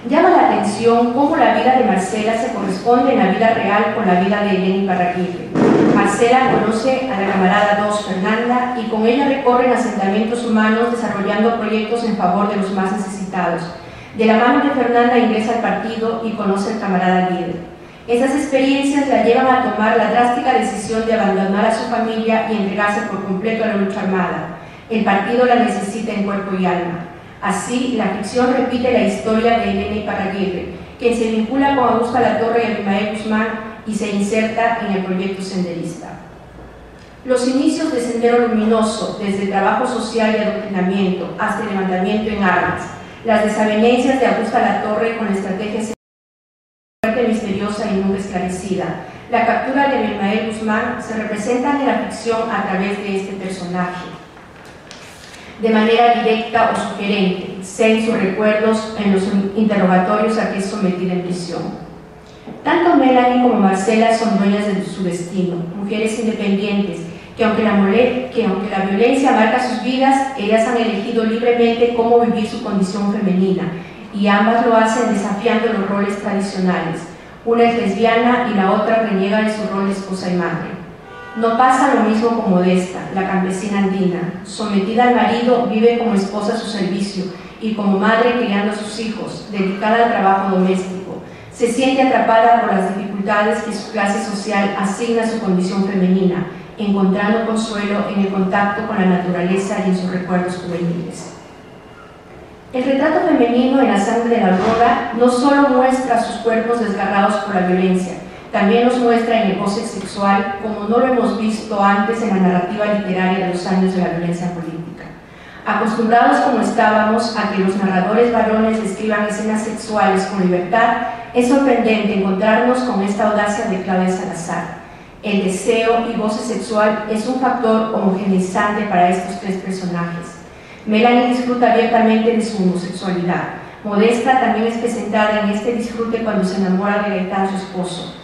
Llama la atención cómo la vida de Marcela se corresponde en la vida real con la vida de Elena Iparraguirre. Marcela conoce a la Camarada 2, Fernanda, y con ella recorren asentamientos humanos desarrollando proyectos en favor de los más necesitados. De la mano de Fernanda ingresa al partido y conoce al Camarada Líder. Esas experiencias la llevan a tomar la drástica decisión de abandonar a su familia y entregarse por completo a la lucha armada. El partido la necesita en cuerpo y alma. Así, la ficción repite la historia de Elena Iparraguirre, quien se vincula con Augusta Latorre y Abimael Guzmán y se inserta en el proyecto senderista. Los inicios de Sendero Luminoso, desde el trabajo social y adoctrinamiento hasta el levantamiento en armas, las desavenencias de Augusta Latorre con la estrategia misteriosa y nunca esclarecida, la captura de Abimael Guzmán se representan en la ficción a través de este personaje, de manera directa o sugerente, sea en sus recuerdos, en los interrogatorios a que es sometida en prisión. Tanto Melanie como Marcela son dueñas de su destino, mujeres independientes, que aunque la violencia marca sus vidas, ellas han elegido libremente cómo vivir su condición femenina, y ambas lo hacen desafiando los roles tradicionales. Una es lesbiana y la otra reniega de su rol de esposa y madre. No pasa lo mismo con Modesta, la campesina andina. Sometida al marido, vive como esposa a su servicio y como madre criando a sus hijos, dedicada al trabajo doméstico. Se siente atrapada por las dificultades que su clase social asigna a su condición femenina, encontrando consuelo en el contacto con la naturaleza y en sus recuerdos juveniles. El retrato femenino en La sangre de la aurora no solo muestra sus cuerpos desgarrados por la violencia, también los muestra en el goce sexual, como no lo hemos visto antes en la narrativa literaria de los años de la violencia política. Acostumbrados como estábamos a que los narradores varones describan escenas sexuales con libertad, es sorprendente encontrarnos con esta audacia de Claudia Salazar. El deseo y goce sexual es un factor homogeneizante para estos tres personajes. Melanie disfruta abiertamente de su homosexualidad. Modesta también es presentada en este disfrute cuando se enamora de Gaitán, su esposo.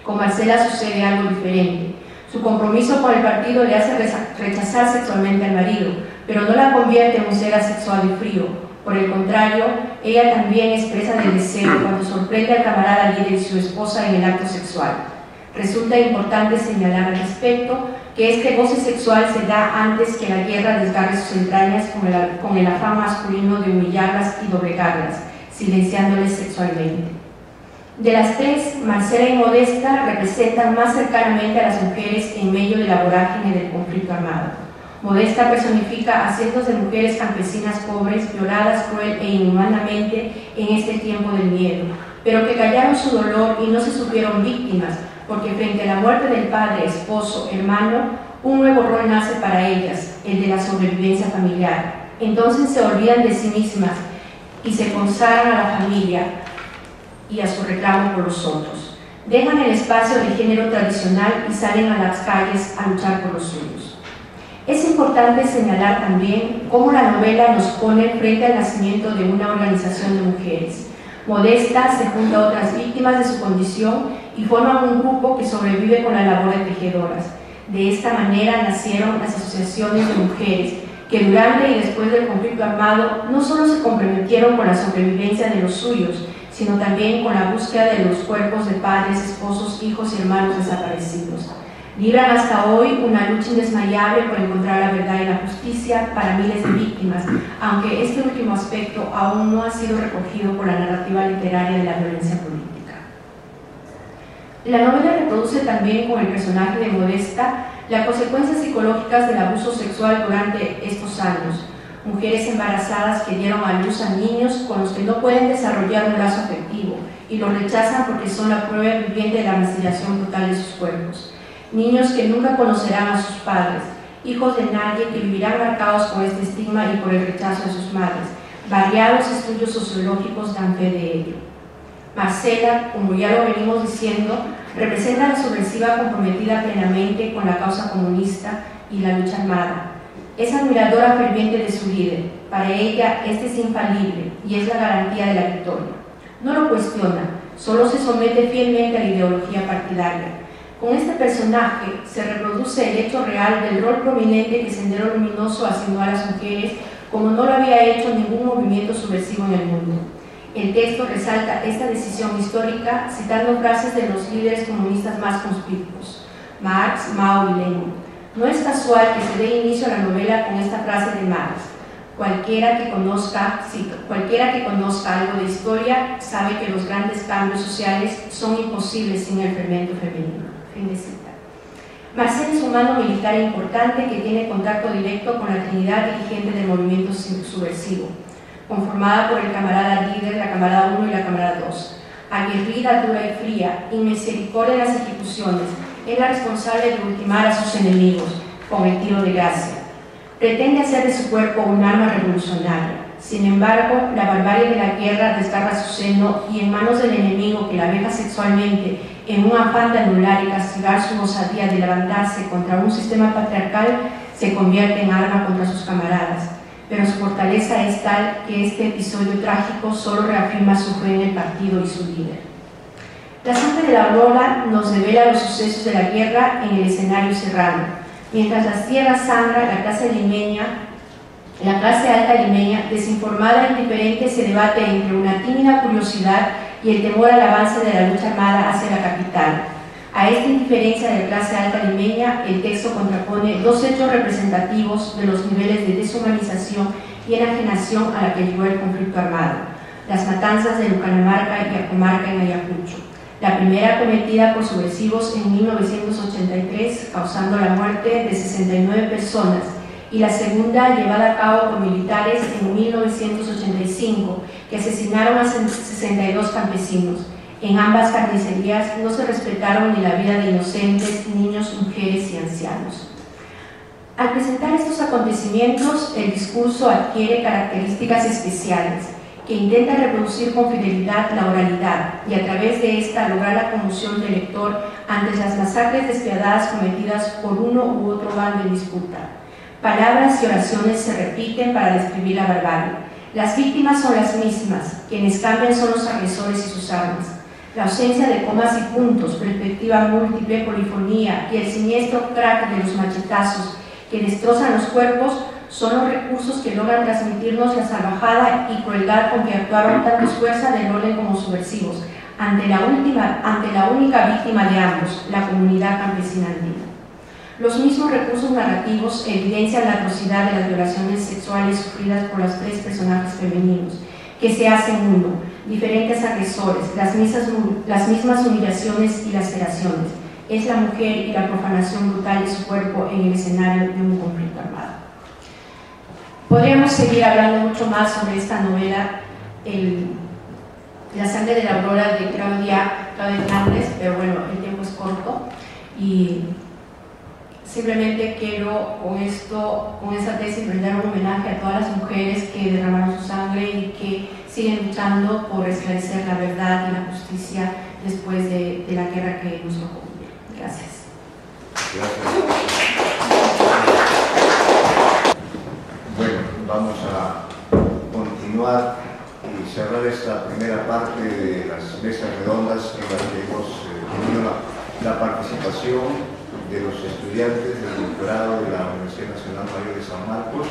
Con Marcela sucede algo diferente. Su compromiso con el partido le hace rechazar sexualmente al marido, pero no la convierte en un ser asexual y frío. Por el contrario, ella también expresa el deseo cuando sorprende al Camarada Líder y su esposa en el acto sexual. Resulta importante señalar al respecto que este goce sexual se da antes que la guerra desgarre sus entrañas con el afán masculino de humillarlas y doblegarlas, silenciándoles sexualmente. De las tres, Marcela y Modesta representan más cercanamente a las mujeres en medio de la vorágine del conflicto armado. Modesta personifica a cientos de mujeres campesinas pobres, violadas cruel e inhumanamente en este tiempo del miedo, pero que callaron su dolor y no se supieron víctimas, porque frente a la muerte del padre, esposo, hermano, un nuevo rol nace para ellas, el de la sobrevivencia familiar. Entonces se olvidan de sí mismas y se consagran a la familia y a su reclamo por los otros. Dejan el espacio de género tradicional y salen a las calles a luchar por los suyos. Es importante señalar también cómo la novela nos pone frente al nacimiento de una organización de mujeres. Modesta se junta a otras víctimas de su condición y forman un grupo que sobrevive con la labor de tejedoras. De esta manera nacieron las asociaciones de mujeres que durante y después del conflicto armado no solo se comprometieron con la sobrevivencia de los suyos, sino también con la búsqueda de los cuerpos de padres, esposos, hijos y hermanos desaparecidos. Libran hasta hoy una lucha indesmayable por encontrar la verdad y la justicia para miles de víctimas, aunque este último aspecto aún no ha sido recogido por la narrativa literaria de la violencia política. La novela reproduce también con el personaje de Modesta las consecuencias psicológicas del abuso sexual durante estos años. Mujeres embarazadas que dieron a luz a niños con los que no pueden desarrollar un lazo afectivo y los rechazan porque son la prueba viviente de la mastillación brutal de sus cuerpos. Niños que nunca conocerán a sus padres, hijos de nadie que vivirán marcados por este estigma y por el rechazo de sus madres. Variados estudios sociológicos dan fe de ello. Marcela, como ya lo venimos diciendo, representa a la subversiva comprometida plenamente con la causa comunista y la lucha armada. Es admiradora ferviente de su líder. Para ella, este es infalible y es la garantía de la victoria. No lo cuestiona, solo se somete fielmente a la ideología partidaria. Con este personaje se reproduce el hecho real del rol prominente que Sendero Luminoso asignó a las mujeres, como no lo había hecho ningún movimiento subversivo en el mundo. El texto resalta esta decisión histórica citando frases de los líderes comunistas más conspicuos, Marx, Mao y Lenin. No es casual que se dé inicio a la novela con esta frase de Marx: cualquiera que conozca algo de historia sabe que los grandes cambios sociales son imposibles sin el fermento femenino. Fin de cita. Marcela es un mando militar importante que tiene contacto directo con la Trinidad dirigente del movimiento subversivo, conformada por el camarada líder, la camarada 1 y la camarada 2. Aguerrida, dura y fría, inmisericordia en las ejecuciones, es la responsable de ultimar a sus enemigos con el tiro de gracia. Pretende hacer de su cuerpo un arma revolucionaria. Sin embargo, la barbarie de la guerra desgarra su seno y en manos del enemigo que la veja sexualmente en un afán de anular y castigar su osadía de levantarse contra un sistema patriarcal, se convierte en arma contra sus camaradas. Pero su fortaleza es tal que este episodio trágico solo reafirma su fe en el partido y su líder. La sangre de la aurora nos revela los sucesos de la guerra en el escenario serrano. Mientras las tierras sangra, la clase alta limeña, desinformada e indiferente, se debate entre una tímida curiosidad y el temor al avance de la lucha armada hacia la capital. A esta indiferencia de la clase alta limeña, el texto contrapone dos hechos representativos de los niveles de deshumanización y enajenación a la que llevó el conflicto armado: las matanzas de Lucanamarca y Acomarca en Ayacucho. La primera cometida por subversivos en 1983, causando la muerte de 69 personas, y la segunda llevada a cabo por militares en 1985, que asesinaron a 62 campesinos. En ambas carnicerías no se respetaron ni la vida de inocentes, niños, mujeres y ancianos. Al presentar estos acontecimientos, el discurso adquiere características especiales, que intenta reproducir con fidelidad la oralidad y a través de esta lograr la conmoción del lector ante las masacres despiadadas cometidas por uno u otro bando en disputa. Palabras y oraciones se repiten para describir la barbarie. Las víctimas son las mismas, quienes cambian son los agresores y sus armas. La ausencia de comas y puntos, perspectiva múltiple, polifonía y el siniestro crack de los machetazos que destrozan los cuerpos son los recursos que logran transmitirnos la salvajada y crueldad con que actuaron tantos fuerzas del orden como subversivos ante la única víctima de ambos, la comunidad campesina andina. Los mismos recursos narrativos evidencian la atrocidad de las violaciones sexuales sufridas por los tres personajes femeninos, que se hacen uno, diferentes agresores, las mismas humillaciones y laceraciones. Es la mujer y la profanación brutal de su cuerpo en el escenario de un conflicto armado. Podríamos seguir hablando mucho más sobre esta novela, La sangre de la aurora, de Claudia Hernández, pero bueno, el tiempo es corto y simplemente quiero con esta tesis brindar un homenaje a todas las mujeres que derramaron su sangre y que siguen luchando por esclarecer la verdad y la justicia después de la guerra que nos tocó. Gracias. Bueno, vamos a continuar y cerrar esta primera parte de las mesas redondas en las que hemos tenido la participación de los estudiantes del doctorado de la Universidad Nacional Mayor de San Marcos,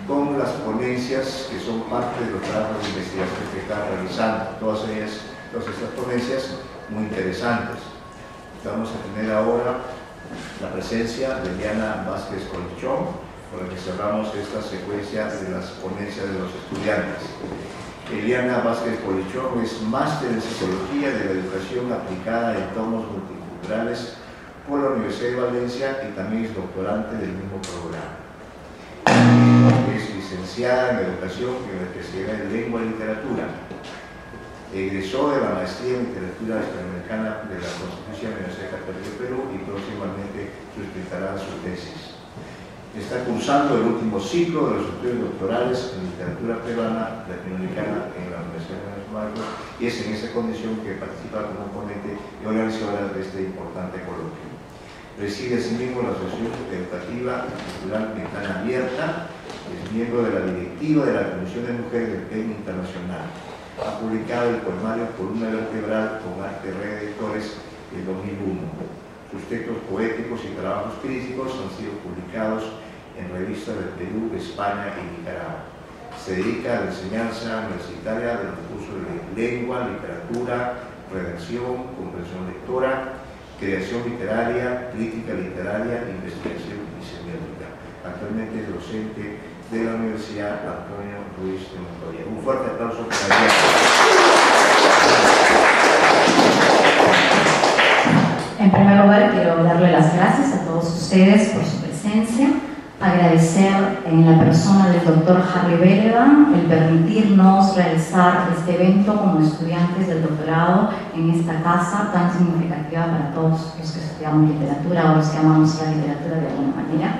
con las ponencias que son parte de los trabajos de investigación que están realizando, todas estas ponencias muy interesantes. Vamos a tener ahora la presencia de Eliana Vázquez Colchón, con la que cerramos esta secuencia de las ponencias de los estudiantes. Eliana Vázquez Colchón es máster en Psicología de la Educación Aplicada a Entornos Multiculturales por la Universidad de Valencia y también es doctorante del mismo programa. Es licenciada en Educación en la especialidad de Lengua y Literatura. Egresó de la maestría en Literatura Hispanoamericana de la Constitución de la Universidad Católica de Perú y próximamente sustentará su tesis. Está está cursando el último ciclo de los estudios doctorales en literatura peruana latinoamericana en la Universidad de San Marcos, y es en esa condición que participa como ponente y organizadora de este importante coloquio. Preside asimismo la Asociación Educativa y Cultural Ventana Abierta, es miembro de la directiva de la Comisión de Mujeres del PEN Internacional. Ha publicado el poemario Columna Vertebral con Arte Redactores en 2001. Sus textos poéticos y trabajos críticos han sido publicados en revistas del Perú, España y Nicaragua. Se dedica a la enseñanza universitaria de los cursos de lengua, literatura, redacción, comprensión lectora, creación literaria, crítica literaria, investigación y semiótica. Actualmente es docente de la Universidad Antonio Ruiz de Montoya. Un fuerte aplauso para ella. En primer lugar, quiero darle las gracias a todos ustedes por su presencia, agradecer en la persona del doctor Harry Beleva el permitirnos realizar este evento como estudiantes del doctorado en esta casa tan significativa para todos los que estudiamos literatura o los que amamos la literatura de alguna manera.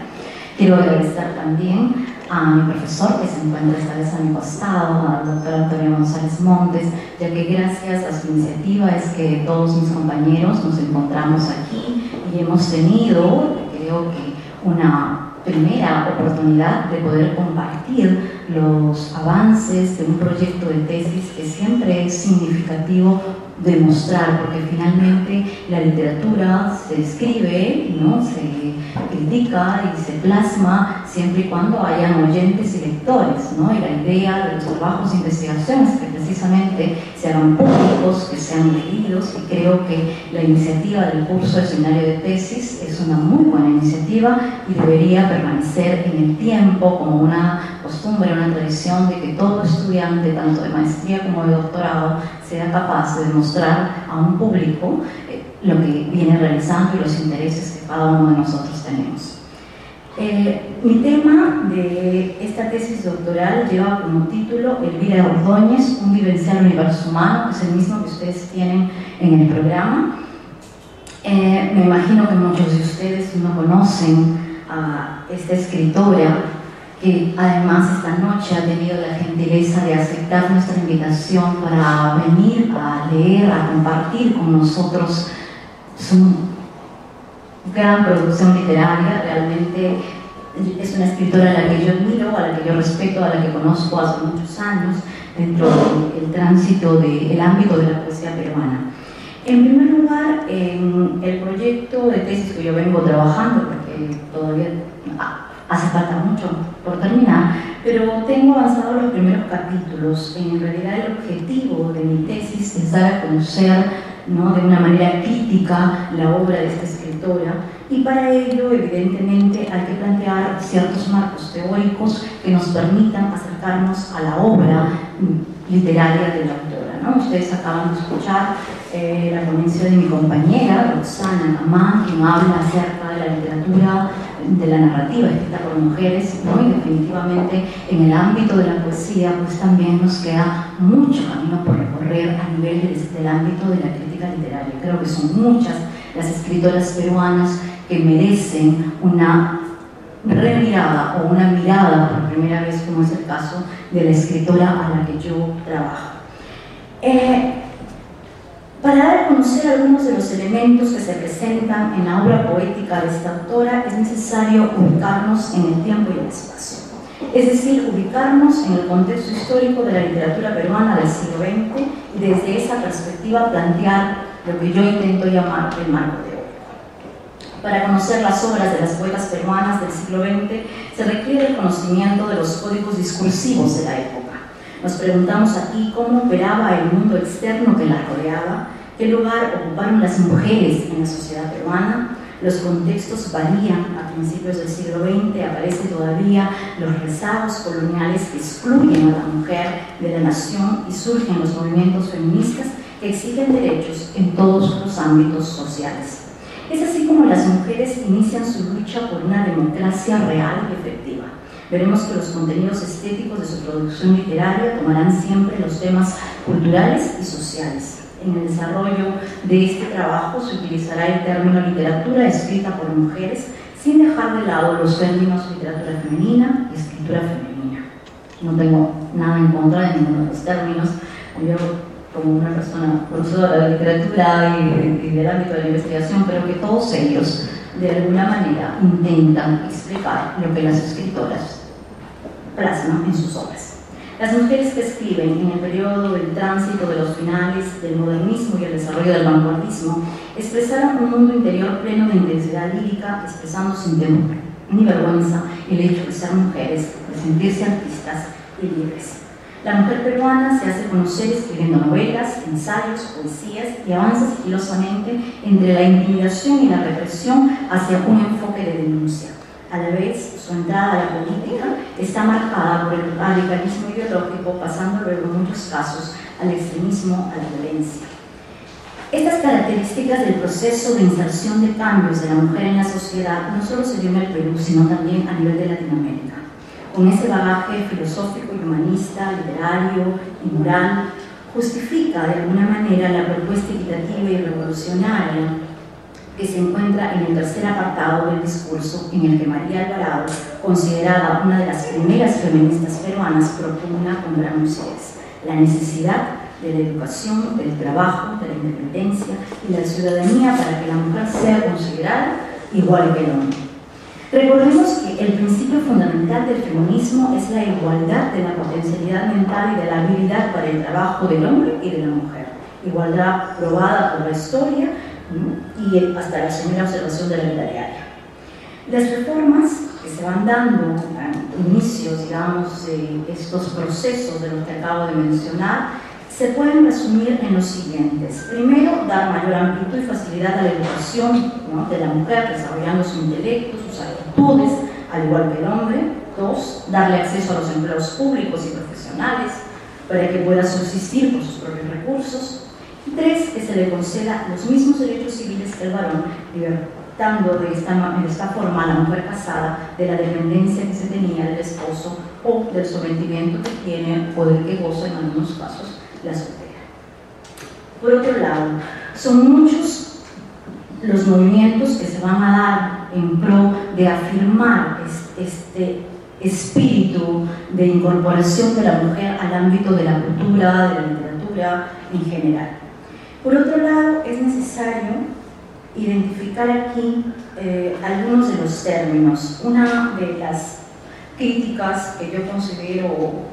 Quiero agradecer también a mi profesor que se encuentra esta vez a mi costado, al doctor Antonio González Montes, ya que gracias a su iniciativa es que todos mis compañeros nos encontramos aquí y hemos tenido, creo que, una primera oportunidad de poder compartir los avances de un proyecto de tesis que siempre es significativo demostrar, porque finalmente la literatura se escribe, ¿no? Se critica y se plasma siempre y cuando hayan oyentes y lectores, ¿no? Y la idea de los trabajos de investigación es que precisamente se hagan públicos, que sean leídos, y creo que la iniciativa del curso de seminario de tesis es una muy buena iniciativa y debería permanecer en el tiempo como una costumbre, una tradición de que todo estudiante, tanto de maestría como de doctorado, sea capaz de demostrar a un público lo que viene realizando y los intereses que cada uno de nosotros tenemos. Mi tema de esta tesis doctoral lleva como título Elvira Ordóñez, un vivencial universo humano, que es el mismo que ustedes tienen en el programa. Me imagino que muchos de ustedes no conocen a esta escritora, que además esta noche ha tenido la gentileza de aceptar nuestra invitación para venir a leer, a compartir con nosotros su gran producción literaria. Realmente es una escritora a la que yo admiro, a la que yo respeto, a la que conozco hace muchos años dentro del tránsito del ámbito de la poesía peruana. En primer lugar, en el proyecto de tesis que yo vengo trabajando, porque todavía hace falta mucho por terminar, pero tengo avanzado los primeros capítulos. En realidad el objetivo de mi tesis es dar a conocer, ¿no?, de una manera crítica la obra de esta escritora, y para ello evidentemente hay que plantear ciertos marcos teóricos que nos permitan acercarnos a la obra literaria de la autora, ¿no? Ustedes acaban de escuchar la ponencia de mi compañera Roxana Camán, quien habla acerca de la literatura, de la narrativa escrita por mujeres, ¿no? Y definitivamente en el ámbito de la poesía pues también nos queda mucho camino por recorrer a nivel del ámbito de la crítica literaria. Creo que son muchas las escritoras peruanas que merecen una remirada o una mirada por primera vez, como es el caso de la escritora a la que yo trabajo. Para dar a conocer algunos de los elementos que se presentan en la obra poética de esta autora, es necesario ubicarnos en el tiempo y el espacio. Es decir, ubicarnos en el contexto histórico de la literatura peruana del siglo XX y desde esa perspectiva plantear lo que yo intento llamar el marco teórico. Para conocer las obras de las poetas peruanas del siglo XX se requiere el conocimiento de los códigos discursivos de la época. Nos preguntamos aquí cómo operaba el mundo externo que la rodeaba, qué lugar ocuparon las mujeres en la sociedad peruana. Los contextos varían. A principios del siglo XX aparecen todavía los rezagos coloniales que excluyen a la mujer de la nación y surgen los movimientos feministas que exigen derechos en todos los ámbitos sociales. Es así como las mujeres inician su lucha por una democracia real y efectiva. Veremos que los contenidos estéticos de su producción literaria tomarán siempre los temas culturales y sociales. En el desarrollo de este trabajo se utilizará el término literatura escrita por mujeres, sin dejar de lado los términos literatura femenina y escritura femenina. No tengo nada en contra de ninguno de los términos. Yo, como una persona conocedora de literatura y del ámbito de la investigación, creo que todos ellos, de alguna manera, intentan explicar lo que las escritoras plasman en sus obras. Las mujeres que escriben en el periodo del tránsito de los finales del modernismo y el desarrollo del vanguardismo expresaron un mundo interior pleno de intensidad lírica, expresando sin temor ni vergüenza el hecho de ser mujeres, de sentirse artistas y libres. La mujer peruana se hace conocer escribiendo novelas, ensayos, poesías y avanza sigilosamente entre la intimidación y la represión hacia un enfoque de denuncia. A la vez, su entrada a la política está marcada por el radicalismo ideológico, pasando luego en muchos casos al extremismo, a la violencia. Estas características del proceso de inserción de cambios de la mujer en la sociedad no solo se dio en el Perú, sino también a nivel de Latinoamérica. Con ese bagaje filosófico y humanista, literario y moral, justifica de alguna manera la propuesta equitativa y revolucionaria que se encuentra en el tercer apartado del discurso, en el que María Alvarado, considerada una de las primeras feministas peruanas, propugna con gran lucidez la necesidad de la educación, del trabajo, de la independencia y la ciudadanía para que la mujer sea considerada igual que el hombre. Recordemos que el principio fundamental del feminismo es la igualdad de la potencialidad mental y de la habilidad para el trabajo del hombre y de la mujer. Igualdad probada por la historia y hasta la señora observación de la vida diaria. Las reformas que se van dando a inicios, digamos, de estos procesos de los que acabo de mencionar, se pueden resumir en los siguientes. Primero, dar mayor amplitud y facilidad a la educación, ¿no?, de la mujer, desarrollando su intelecto, sus actitudes, al igual que el hombre. Dos, darle acceso a los empleos públicos y profesionales para que pueda subsistir por sus propios recursos. Y tres, que se le conceda los mismos derechos civiles que el varón, libertando de esta forma a la mujer casada de la dependencia que se tenía del esposo o del sometimiento que tiene o del que goza en algunos casos la soltera. Por otro lado, son muchos los movimientos que se van a dar en pro de afirmar este espíritu de incorporación de la mujer al ámbito de la cultura, de la literatura en general. Por otro lado, es necesario identificar aquí algunos de los términos. Una de las críticas que yo considero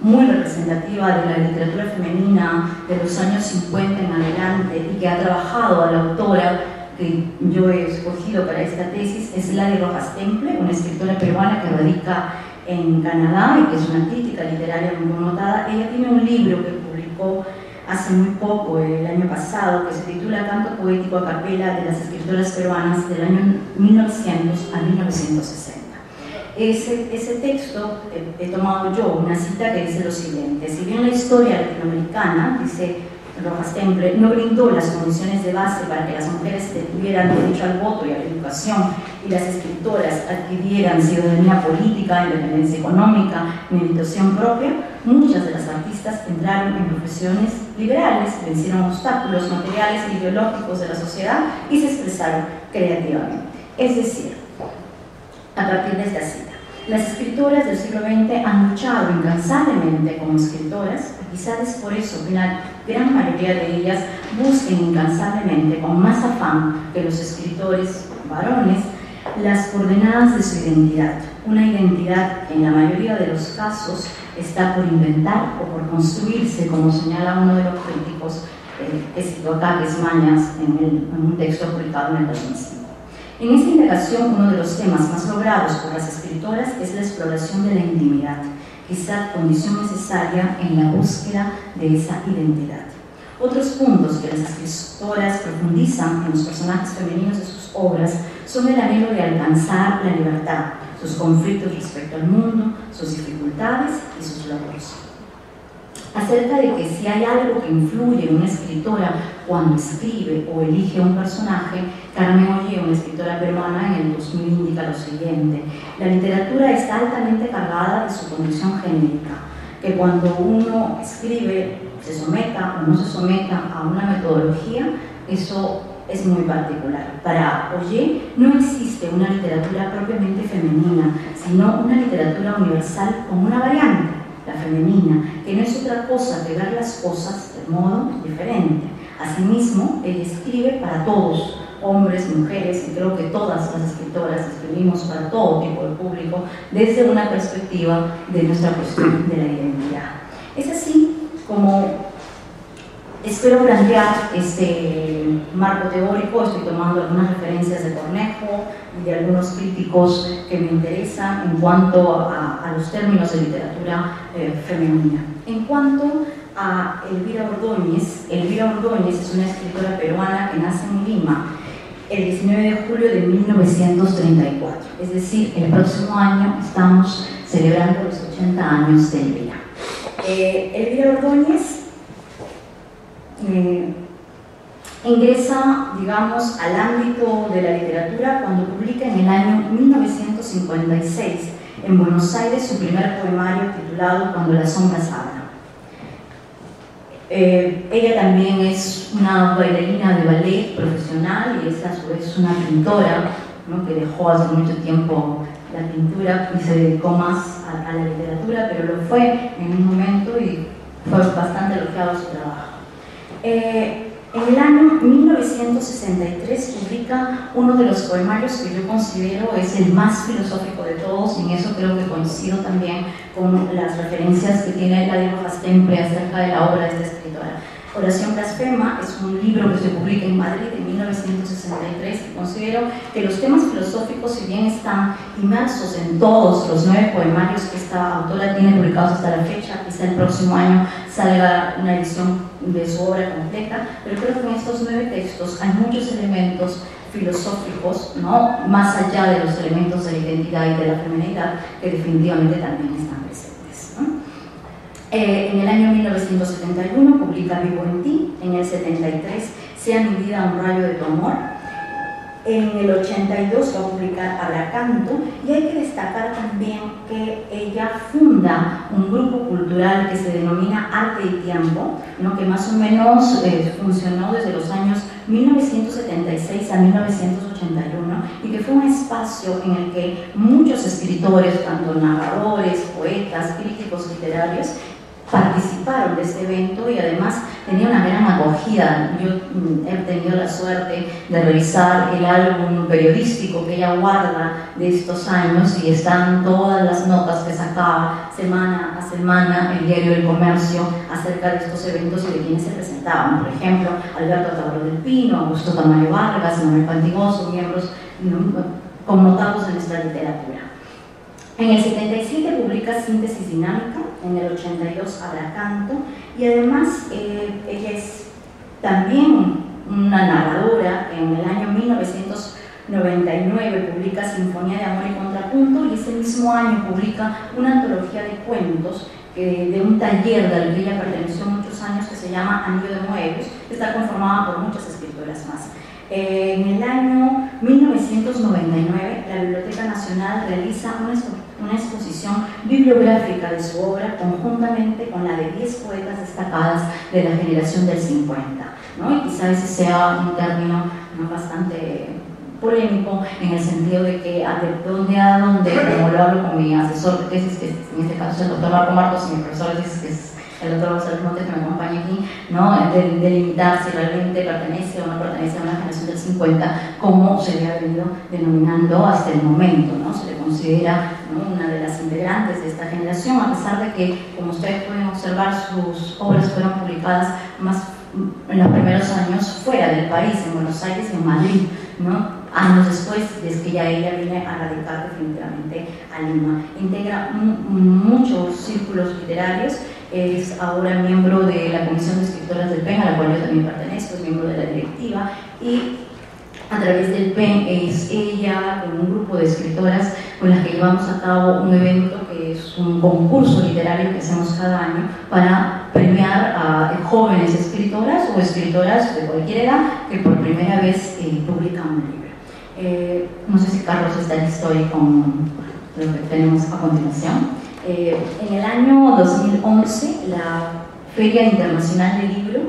muy representativa de la literatura femenina de los años 50 en adelante y que ha trabajado a la autora que yo he escogido para esta tesis es Lady Rojas Temple, una escritora peruana que radica en Canadá y que es una crítica literaria muy notada. Ella tiene un libro que publicó hace muy poco, el año pasado, que se titula Canto poético a capela de las escritoras peruanas del año 1900 a 1960. Ese texto he tomado yo una cita que dice lo siguiente: si bien la historia latinoamericana, dice Rojas Temple, no brindó las condiciones de base para que las mujeres tuvieran derecho al voto y a la educación y las escritoras adquirieran ciudadanía política, independencia económica, meditación propia, muchas de las artistas entraron en profesiones liberales, vencieron obstáculos materiales e ideológicos de la sociedad y se expresaron creativamente. Es decir, a partir de esta cita, las escritoras del siglo XX han luchado incansablemente como escritoras, y quizás es por eso que la gran mayoría de ellas busquen incansablemente, con más afán que los escritores varones, las coordenadas de su identidad. Una identidad que en la mayoría de los casos está por inventar o por construirse, como señala uno de los críticos, que citó acá, que es Mañas, en un texto publicado en el 2005. En esta indagación, uno de los temas más logrados por las escritoras es la exploración de la intimidad, quizá condición necesaria en la búsqueda de esa identidad. Otros puntos que las escritoras profundizan en los personajes femeninos de sus obras son el anhelo de alcanzar la libertad, sus conflictos respecto al mundo, sus dificultades y sus logros. Acerca de que si hay algo que influye en una escritora cuando escribe o elige un personaje, Carmen Ollé, una escritora peruana, en el 2000 indica lo siguiente: la literatura está altamente cargada de su condición genérica, que cuando uno escribe, se someta o no se someta a una metodología, eso es muy particular. Para Ollé no existe una literatura propiamente femenina, sino una literatura universal con una variante, la femenina, que no es otra cosa que ver las cosas de modo diferente. Asimismo, ella escribe para todos, hombres, mujeres, y creo que todas las escritoras escribimos para todo tipo de público desde una perspectiva de nuestra cuestión de la identidad. Es así como espero plantear este marco teórico. Estoy tomando algunas referencias de Cornejo y de algunos críticos que me interesan en cuanto a los términos de literatura femenina. En cuanto a Elvira Ordóñez es una escritora peruana que nace en Lima el 19 de julio de 1934, es decir, el próximo año estamos celebrando los 80 años de Elvira. Elvira Ordóñez ingresa, digamos, al ámbito de la literatura cuando publica en el año 1956 en Buenos Aires su primer poemario titulado Cuando las sombras hablan. Ella también es una bailarina de ballet profesional y es a su vez una pintora, ¿no?, que dejó hace mucho tiempo la pintura y se dedicó más a la literatura, pero lo fue en un momento y fue bastante elogiado su trabajo. En el año 1963 publica uno de los poemarios que yo considero es el más filosófico de todos, y en eso creo que coincido también con las referencias que tiene Eladio Rojas-Temple acerca de la obra de esta escritora. Oración Blasfema es un libro que se publica en Madrid en 1963 y considero que los temas filosóficos, si bien están inmersos en todos los 9 poemarios que esta autora tiene publicados hasta la fecha, quizá el próximo año salga una edición de su obra completa, pero creo que en estos 9 textos hay muchos elementos filosóficos, ¿no?, más allá de los elementos de la identidad y de la feminidad, que definitivamente también están presentes, ¿no? En el año 1971 publica Vivo en ti, en el 73 Sea mi vida un rayo de tu amor, en el 82 va a publicar Abracanto, y hay que destacar también que ella funda un grupo cultural que se denomina Arte y Tiempo, ¿no?, que más o menos funcionó desde los años 1976 a 1981 y que fue un espacio en el que muchos escritores, tanto narradores, poetas, críticos literarios, participaron de este evento y además tenía una gran acogida. Yo he tenido la suerte de revisar el álbum periodístico que ella guarda de estos años y están todas las notas que sacaba semana a semana el diario El Comercio acerca de estos eventos y de quienes se presentaban. Por ejemplo, Alberto Tauro del Pino, Augusto Tamayo Vargas, Manuel Pantigoso, miembros, ¿no?, connotados en nuestra literatura. En el 77 publica Síntesis Dinámica, en el 82 Abracanto, y además ella es también una narradora. En el año 1999 publica Sinfonía de Amor y Contrapunto, y ese mismo año publica una antología de cuentos de un taller del que ella perteneció muchos años, que se llama Anillo de Muebles, que está conformada por muchas escritoras más. En el año 1999, la Biblioteca Nacional realiza una exposición bibliográfica de su obra conjuntamente con la de 10 poetas destacadas de la generación del 50, ¿no? Y quizá ese sea un término, ¿no?, bastante polémico, en el sentido de que de dónde a dónde, como lo hablo con mi asesor de tesis, que en este caso es el doctor Marco Marcos, y mi profesor de tesis, que es el doctor González Montes, que me acompaña aquí, ¿no?, de limitar si realmente pertenece o no pertenece a una generación del 50, como se le ha venido denominando hasta el momento, ¿no? Se le considera, ¿no?, una de las integrantes de esta generación, a pesar de que, como ustedes pueden observar, sus obras fueron publicadas más en los primeros años fuera del país, en Buenos Aires y en Madrid, ¿no?, años después, desde que ya ella viene a radicar definitivamente a Lima. Integra muchos círculos literarios, es ahora miembro de la Comisión de Escritoras del PEN, a la cual yo también pertenezco, es miembro de la directiva, y a través del PEN es ella con un grupo de escritoras con las que llevamos a cabo un evento que es un concurso literario que hacemos cada año para premiar a jóvenes escritoras o escritoras de cualquier edad que por primera vez publican un libro. No sé si Carlos está listo ahí con lo que tenemos a continuación. En el año 2011, la Feria Internacional del Libro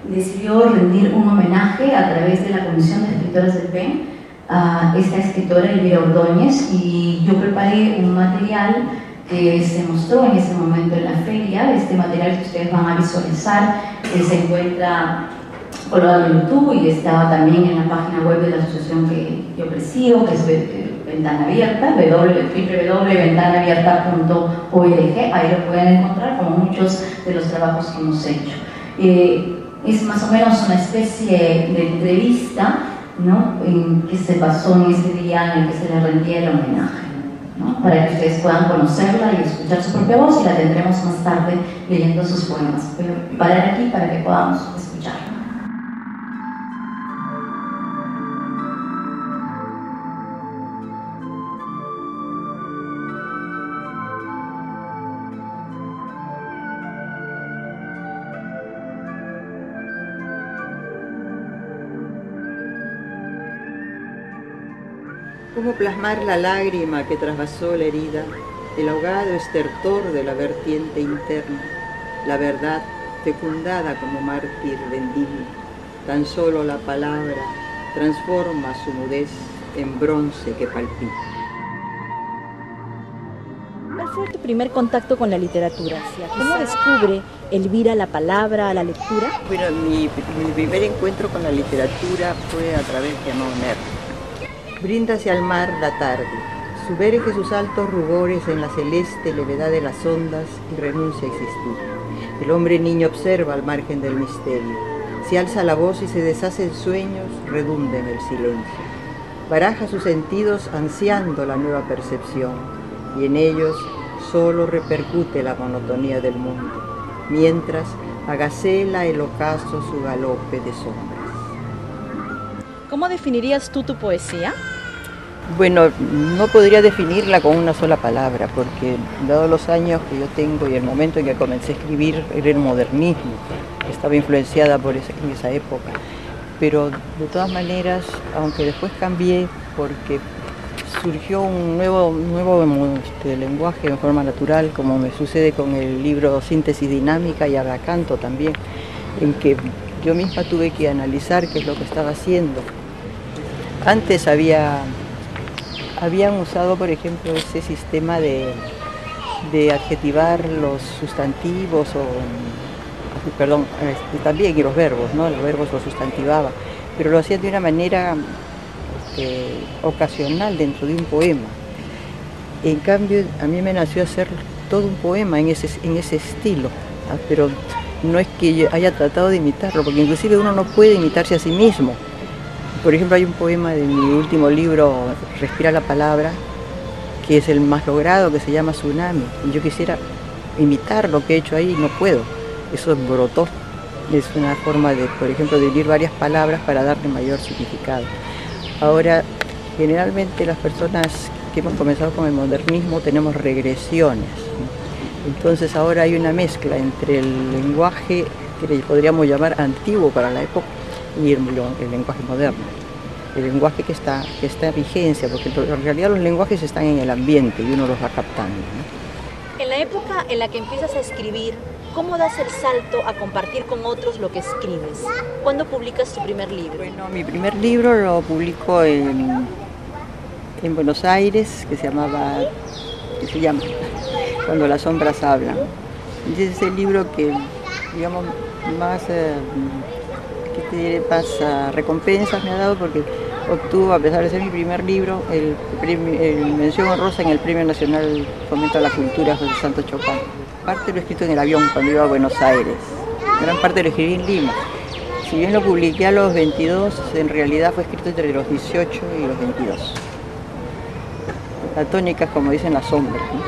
decidió rendir un homenaje a través de la Comisión de Escritoras del PEN a esta escritora Elvira Ordóñez, y yo preparé un material que se mostró en ese momento en la feria. Este material que ustedes van a visualizar se encuentra colgado en YouTube y está también en la página web de la asociación que yo presido, que es Ventana Abierta, www.ventanaabierta.org. Ahí lo pueden encontrar, como muchos de los trabajos que hemos hecho. Es más o menos una especie de entrevista, ¿no?, que se basó en ese día en el que se le rendía el homenaje, ¿no?, para que ustedes puedan conocerla y escuchar su propia voz, y la tendremos más tarde leyendo sus poemas. Pero parar aquí para que podamos escucharla. ¿Cómo plasmar la lágrima que trasvasó la herida, el ahogado estertor de la vertiente interna, la verdad fecundada como mártir vendible? Tan solo la palabra transforma su mudez en bronce que palpita. ¿Cuál fue tu primer contacto con la literatura? ¿Cómo descubre Elvira la palabra, la lectura? Bueno, mi primer encuentro con la literatura fue a través de Amado Nervo. Brinda hacia el mar la tarde, sumerge sus altos rubores en la celeste levedad de las ondas y renuncia a existir. El hombre niño observa al margen del misterio. Si alza la voz y se deshace en sueños, redunda en el silencio. Baraja sus sentidos ansiando la nueva percepción, y en ellos solo repercute la monotonía del mundo, mientras agacela el ocaso su galope de sombras. ¿Cómo definirías tú tu poesía? Bueno, no podría definirla con una sola palabra, porque dado los años que yo tengo y el momento en que comencé a escribir era el modernismo, estaba influenciada por en esa época. Pero de todas maneras, aunque después cambié porque surgió un nuevo lenguaje en forma natural, como me sucede con el libro Síntesis Dinámica y Abracanto también, en que yo misma tuve que analizar qué es lo que estaba haciendo. Antes habían usado, por ejemplo, ese sistema de adjetivar los sustantivos también y los verbos, ¿no? Los verbos los sustantivaba, pero lo hacían de una manera ocasional dentro de un poema. En cambio, a mí me nació hacer todo un poema en ese estilo, ¿no? Pero no es que yo haya tratado de imitarlo, porque inclusive uno no puede imitarse a sí mismo. Por ejemplo, hay un poema de mi último libro, Respira la palabra, que es el más logrado, que se llama Tsunami. Y yo quisiera imitar lo que he hecho ahí y no puedo. Eso brotó. Es una forma de, por ejemplo, de unir varias palabras para darle mayor significado. Ahora, generalmente las personas que hemos comenzado con el modernismo tenemos regresiones, ¿no? Entonces ahora hay una mezcla entre el lenguaje que le podríamos llamar antiguo para la época y el lenguaje moderno, el lenguaje que está en vigencia, porque en realidad los lenguajes están en el ambiente y uno los va captando, ¿no? En la época en la que empiezas a escribir, ¿cómo das el salto a compartir con otros lo que escribes? ¿Cuándo publicas tu primer libro? Bueno, mi primer libro lo publico en Buenos Aires, que se llama Cuando las sombras hablan. Es el libro que, digamos, más recompensas me ha dado, porque obtuvo, a pesar de ser mi primer libro, el mención honrosa en el Premio Nacional Fomento a la Cultura José Santos Chopin. Parte lo he escrito en el avión cuando iba a Buenos Aires, gran parte lo escribí en Lima. Si bien lo publiqué a los 22, en realidad fue escrito entre los 18 y los 22. La tónica, como dicen, las sombras, ¿no?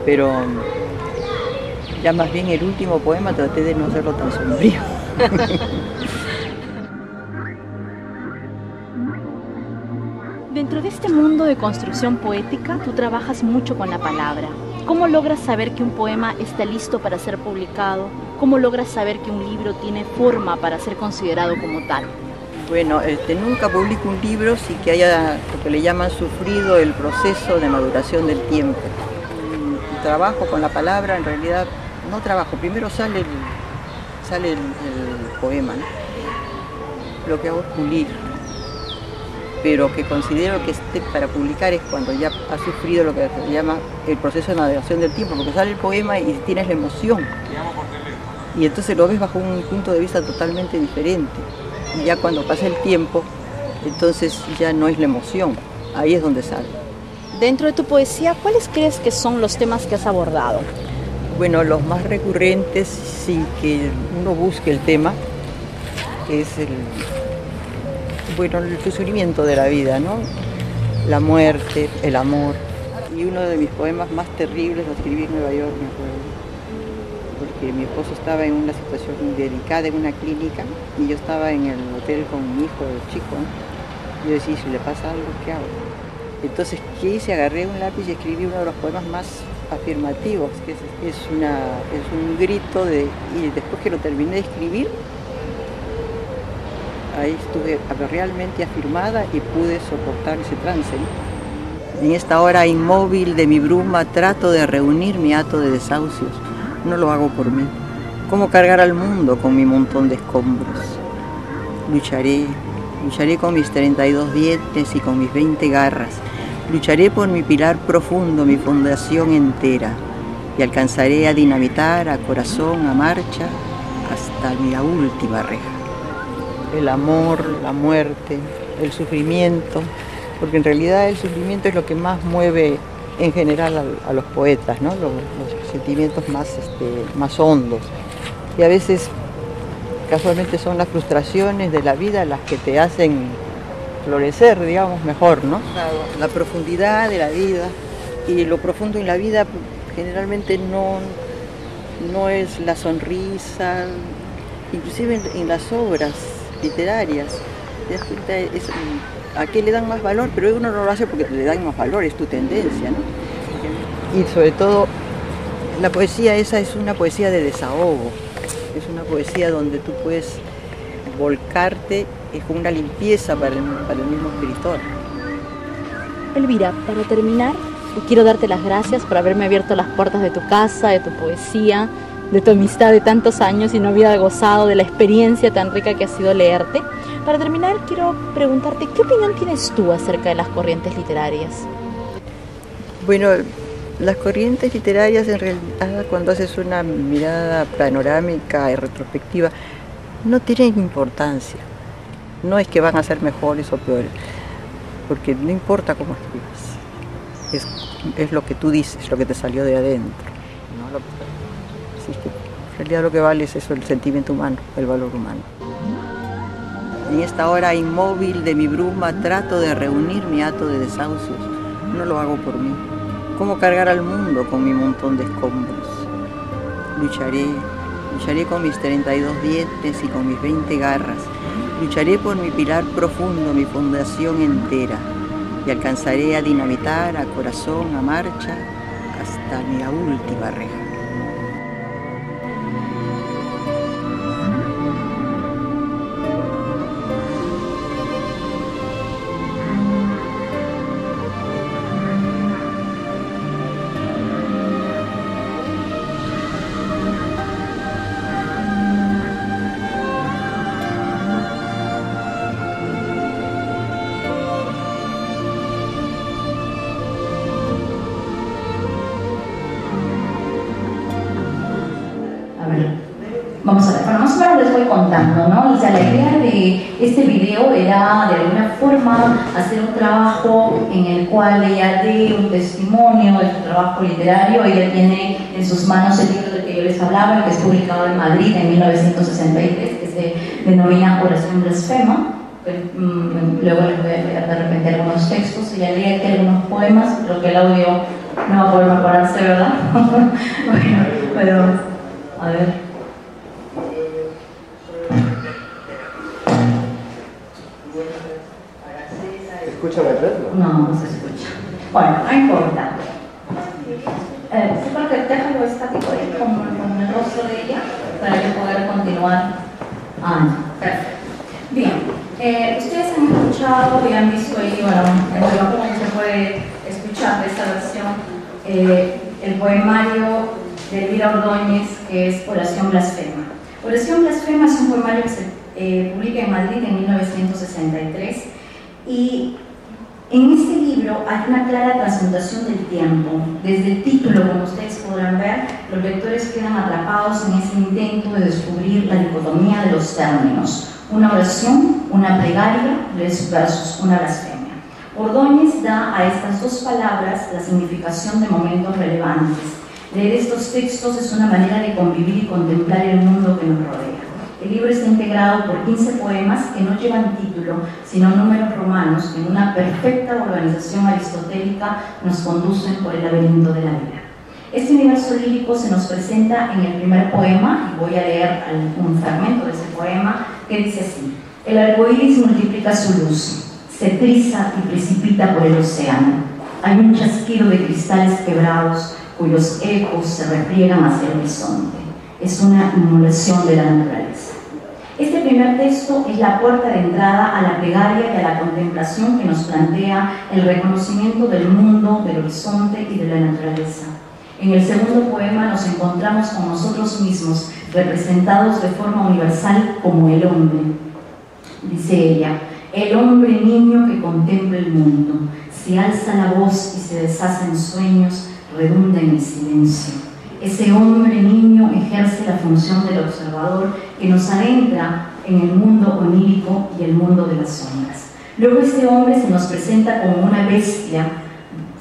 Pero ya más bien el último poema traté de no hacerlo tan sombrío. Dentro de este mundo de construcción poética, tú trabajas mucho con la palabra. ¿Cómo logras saber que un poema está listo para ser publicado? ¿Cómo logras saber que un libro tiene forma para ser considerado como tal? Bueno, nunca publico un libro sin que haya lo que le llaman sufrido el proceso de maduración del tiempo. Trabajo con la palabra, en realidad no trabajo. Primero sale sale el poema, ¿no? Lo que hago es pulir, pero que considero que esté para publicar es cuando ya ha sufrido lo que se llama el proceso de navegación del tiempo, porque sale el poema y tienes la emoción. Y entonces lo ves bajo un punto de vista totalmente diferente. Y ya cuando pasa el tiempo, entonces ya no es la emoción, ahí es donde sale. Dentro de tu poesía, ¿cuáles crees que son los temas que has abordado? Bueno, los más recurrentes, sin que uno busque el tema, es el sufrimiento de la vida, ¿no? La muerte, el amor. Y uno de mis poemas más terribles lo escribí en Nueva York, me acuerdo, porque mi esposo estaba en una situación delicada en una clínica y yo estaba en el hotel con mi hijo chico, ¿no? Yo decía, si le pasa algo, ¿qué hago? Entonces, ¿qué hice? Agarré un lápiz y escribí uno de los poemas más afirmativos, que es un grito y después que lo terminé de escribir, ahí estuve realmente afirmada y pude soportar ese trance, ¿no? En esta hora inmóvil de mi bruma trato de reunir mi hato de desahucios. No lo hago por mí. ¿Cómo cargar al mundo con mi montón de escombros? Lucharé con mis 32 dientes y con mis 20 garras. Lucharé por mi pilar profundo, mi fundación entera. Y alcanzaré a dinamitar a corazón, a marcha, hasta la última reja. El amor, la muerte, el sufrimiento, porque en realidad el sufrimiento es lo que más mueve en general a los poetas, ¿no? Los sentimientos más hondos. Y a veces casualmente son las frustraciones de la vida las que te hacen florecer, digamos, mejor, ¿no? La profundidad de la vida, y lo profundo en la vida generalmente no es la sonrisa, inclusive en las obras literarias, te das cuenta a qué le dan más valor, pero uno no lo hace porque le dan más valor, es tu tendencia, ¿no? Y sobre todo, la poesía esa es una poesía de desahogo, es una poesía donde tú puedes volcarte, es como una limpieza para el mismo escritor. Elvira, para terminar, quiero darte las gracias por haberme abierto las puertas de tu casa, de tu poesía, de tu amistad de tantos años y no había gozado de la experiencia tan rica que ha sido leerte. Para terminar, quiero preguntarte, ¿qué opinión tienes tú acerca de las corrientes literarias? Bueno, las corrientes literarias en realidad, cuando haces una mirada panorámica y retrospectiva, no tienen importancia. No es que van a ser mejores o peores, porque no importa cómo escribas, es lo que tú dices, lo que te salió de adentro, ¿no? Así que en realidad lo que vale es eso, el sentimiento humano, el valor humano. En esta hora inmóvil de mi bruma trato de reunir mi hato de desahucios. No lo hago por mí. ¿Cómo cargar al mundo con mi montón de escombros? Lucharé con mis 32 dientes y con mis 20 garras. Lucharé por mi pilar profundo, mi fundación entera. Y alcanzaré a dinamitar a corazón, a marcha, hasta la última reja. Vamos a ver, bueno, más o menos les voy contando, ¿no? O sea, la idea de este video era de alguna forma hacer un trabajo en el cual ella dé un testimonio de su trabajo literario. Ella tiene en sus manos el libro del que yo les hablaba, el que es publicado en Madrid en 1963, que se denomina Oración Blasfema. Luego les voy a leer de repente algunos textos. Ella lee aquí algunos poemas, creo que el audio no va a poder mejorarse, ¿verdad? Bueno, pero a ver. ¿Escuchan el ritmo? No, no se escucha. Bueno, no importa. Sí, porque déjalo estático ahí con el rostro de ella para yo poder continuar. Perfecto. Bien, ustedes han escuchado y han visto ahí, bueno, como se puede escuchar de esta versión, el poemario de Elvira Ordóñez, que es Oración Blasfema. Oración Blasfema es un poemario que se publica en Madrid en 1963 y en este libro hay una clara transmutación del tiempo. Desde el título, como ustedes podrán ver, los lectores quedan atrapados en ese intento de descubrir la dicotomía de los términos. Una oración, una plegaria, versus una blasfemia. Ordóñez da a estas dos palabras la significación de momentos relevantes. Leer estos textos es una manera de convivir y contemplar el mundo que nos rodea. El libro está integrado por 15 poemas que no llevan título, sino números romanos que en una perfecta organización aristotélica nos conducen por el laberinto de la vida. Este universo lírico se nos presenta en el primer poema, y voy a leer un fragmento de ese poema, que dice así: el arcoíris multiplica su luz, se triza y precipita por el océano. Hay un chasquido de cristales quebrados cuyos ecos se repliegan hacia el horizonte. Es una inmolación de la naturaleza. Este primer texto es la puerta de entrada a la plegaria y a la contemplación que nos plantea el reconocimiento del mundo, del horizonte y de la naturaleza. En el segundo poema nos encontramos con nosotros mismos, representados de forma universal como el hombre. Dice ella: el hombre niño que contempla el mundo, si alza la voz y se deshace en sueños, redunda en el silencio. Ese hombre niño ejerce la función del observador que nos adentra en el mundo onírico y el mundo de las sombras. Luego este hombre se nos presenta como una bestia,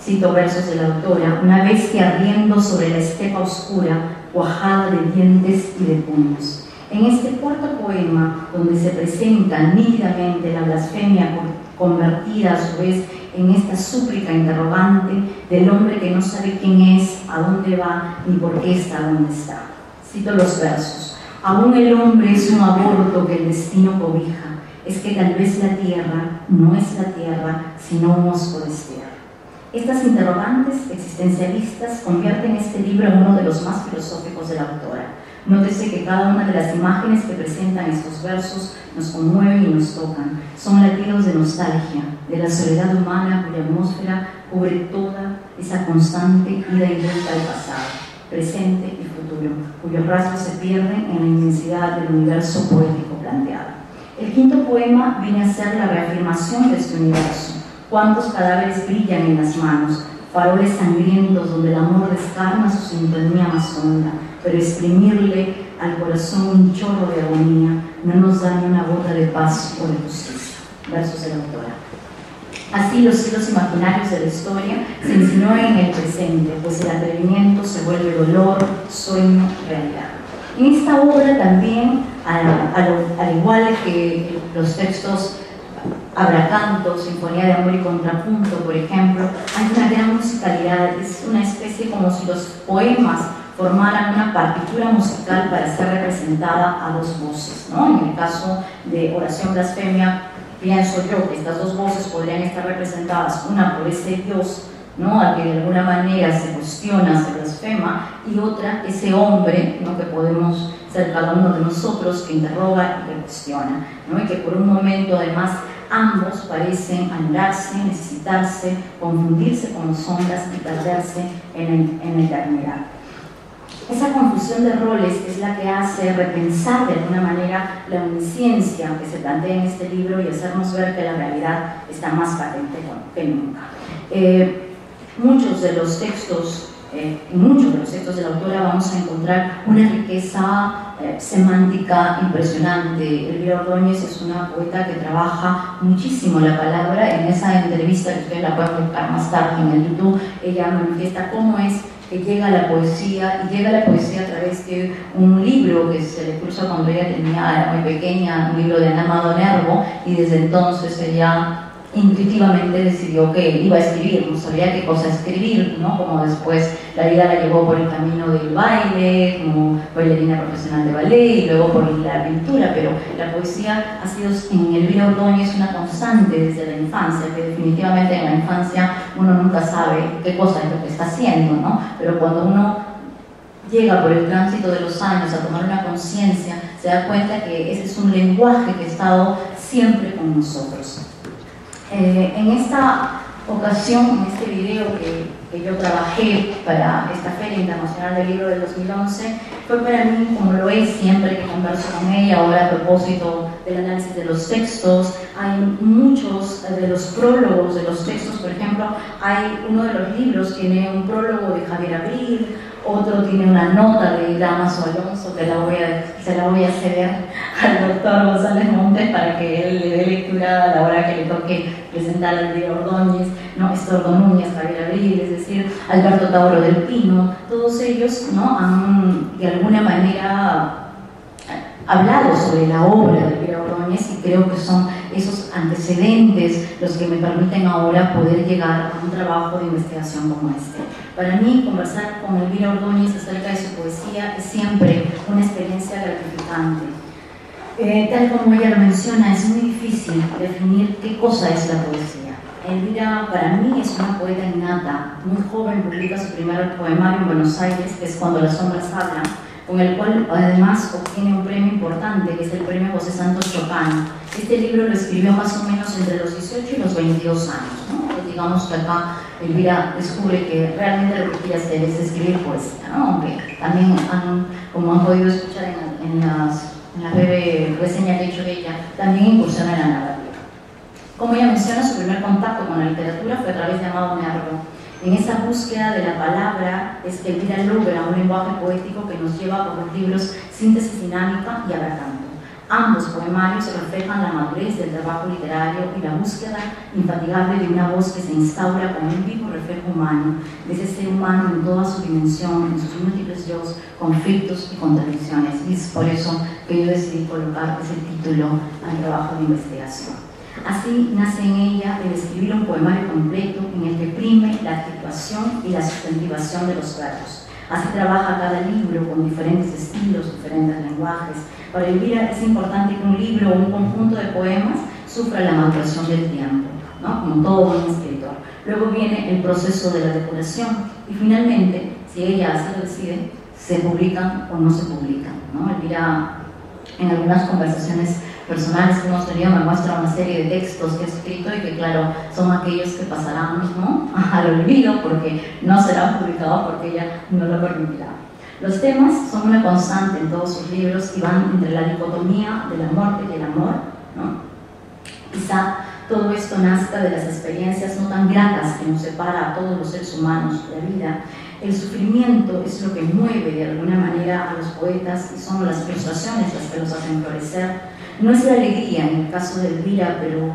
cito versos de la autora, una bestia ardiendo sobre la estepa oscura, cuajada de dientes y de puños. En este cuarto poema, donde se presenta nítidamente la blasfemia convertida a su vez en esta súplica interrogante del hombre que no sabe quién es, a dónde va, ni por qué está donde está. Cito los versos: aún el hombre es un aborto que el destino cobija, es que tal vez la tierra no es la tierra, sino un osco de estear. Estas interrogantes existencialistas convierten este libro en uno de los más filosóficos de la autora. Nótese que cada una de las imágenes que presentan estos versos nos conmueven y nos tocan. Son latidos de nostalgia, de la soledad humana cuya atmósfera cubre toda esa constante ida y vuelta al pasado, presente y futuro, cuyos rasgos se pierden en la inmensidad del universo poético planteado. El quinto poema viene a ser la reafirmación de este universo. Cuántos cadáveres brillan en las manos, faroles sangrientos donde el amor descarna su sintonía más honda, pero exprimirle al corazón un chorro de agonía no nos da ni una gota de paz o de justicia. Versos de la autora. Así los hilos imaginarios de la historia se insinúan en el presente, pues el atrevimiento se vuelve dolor, sueño, realidad. En esta obra también, al igual que los textos Abracanto, Sinfonía de Amor y Contrapunto, por ejemplo, hay una gran musicalidad. Es una especie como si los poemas formaran una partitura musical para ser representada a dos voces, ¿no? En el caso de Oración Blasfemia, pienso yo que estas dos voces podrían estar representadas, una por ese Dios, ¿no?, al que de alguna manera se cuestiona, se blasfema, y otra, ese hombre, ¿no?, que podemos ser cada uno de nosotros, que interroga y que cuestiona, ¿no?, y que por un momento además ambos parecen anularse, necesitarse, confundirse como sombras y perderse en la eternidad. Esa confusión de roles es la que hace repensar de alguna manera la omnisciencia que se plantea en este libro y hacernos ver que la realidad está más patente que nunca. Muchos de los textos de la autora vamos a encontrar una riqueza semántica impresionante. Elvira Ordóñez es una poeta que trabaja muchísimo la palabra. En esa entrevista, que ustedes la pueden buscar más tarde en el YouTube, ella manifiesta cómo es que llega la poesía, y llega la poesía a través de un libro que se le puso cuando ella era muy pequeña, un libro de Ana Amado Nervo, y desde entonces ella intuitivamente decidió que iba a escribir, no sabía qué cosa escribir, ¿no? Como después la vida la llevó por el camino del baile, como bailarina profesional de ballet, y luego por la pintura, pero la poesía ha sido en Elvira Ordóñez una constante desde la infancia, que definitivamente en la infancia uno nunca sabe qué cosa es lo que está haciendo, ¿no? Pero cuando uno llega por el tránsito de los años a tomar una conciencia, se da cuenta que ese es un lenguaje que ha estado siempre con nosotros. En esta ocasión, en este video que que yo trabajé para esta Feria Internacional del Libro del 2011, fue para mí, como lo es siempre que converso con ella, ahora a propósito del análisis de los textos. Hay muchos de los prólogos de los textos, por ejemplo, hay uno de los libros, tiene un prólogo de Javier Abril, otro tiene una nota de Damaso Alonso, que se la voy a ceder al doctor González Montes para que él le dé lectura a la hora que le toque presentar a Elvira Ordóñez, ¿no? Estordo Núñez, Javier Abril, es decir, Alberto Tauro del Pino. Todos ellos, ¿no?, han de alguna manera hablado sobre la obra de Elvira Ordóñez, y creo que son esos antecedentes los que me permiten ahora poder llegar a un trabajo de investigación como este. Para mí, conversar con Elvira Ordóñez acerca de su poesía es siempre una experiencia gratificante. Tal como ella lo menciona, es muy difícil definir qué cosa es la poesía. Elvira, para mí, es una poeta innata. Muy joven publica su primer poemario en Buenos Aires, que es Cuando las sombras hablan, con el cual además obtiene un premio importante, que es el premio José Santos Chocán. Este libro lo escribió más o menos entre los 18 y los 22 años, ¿no? Pues digamos que acá Elvira descubre que realmente lo que quiere hacer es escribir poesía, ¿no? Aunque también, como han podido escuchar en la breve reseña que ha hecho ella, también incursiona en la narrativa. Como ella menciona, su primer contacto con la literatura fue a través de Amado Nervo. En esa búsqueda de la palabra es que Elvira logra un lenguaje poético que nos lleva por los libros Síntesis Dinámica y Abracanto. Ambos poemarios reflejan la madurez del trabajo literario y la búsqueda infatigable de una voz que se instaura como un vivo reflejo humano, de ese ser humano en toda su dimensión, en sus múltiples yo, conflictos y contradicciones. Y es por eso que yo decidí colocar ese título al trabajo de investigación. Así nace en ella el escribir un poemario completo en el que prime la articulación y la substantivación de los verbos. Así trabaja cada libro con diferentes estilos, diferentes lenguajes. Para Elvira es importante que un libro o un conjunto de poemas sufra la maduración del tiempo, ¿no?, como todo buen escritor. Luego viene el proceso de la depuración y finalmente, si ella así lo decide, se publican o no se publican, ¿no? Elvira, en algunas conversaciones personales que hemos tenido, me muestra una serie de textos que he escrito y que, claro, son aquellos que pasarán, ¿no?, al olvido porque no serán publicados porque ella no lo permitirá. Los temas son una constante en todos sus libros y van entre la dicotomía de la muerte y el amor, ¿no? Quizá todo esto nazca de las experiencias no tan gratas que nos separa a todos los seres humanos de la vida. El sufrimiento es lo que mueve de alguna manera a los poetas y son las frustraciones las que los hacen florecer. No es la alegría en el caso de Elvira, pero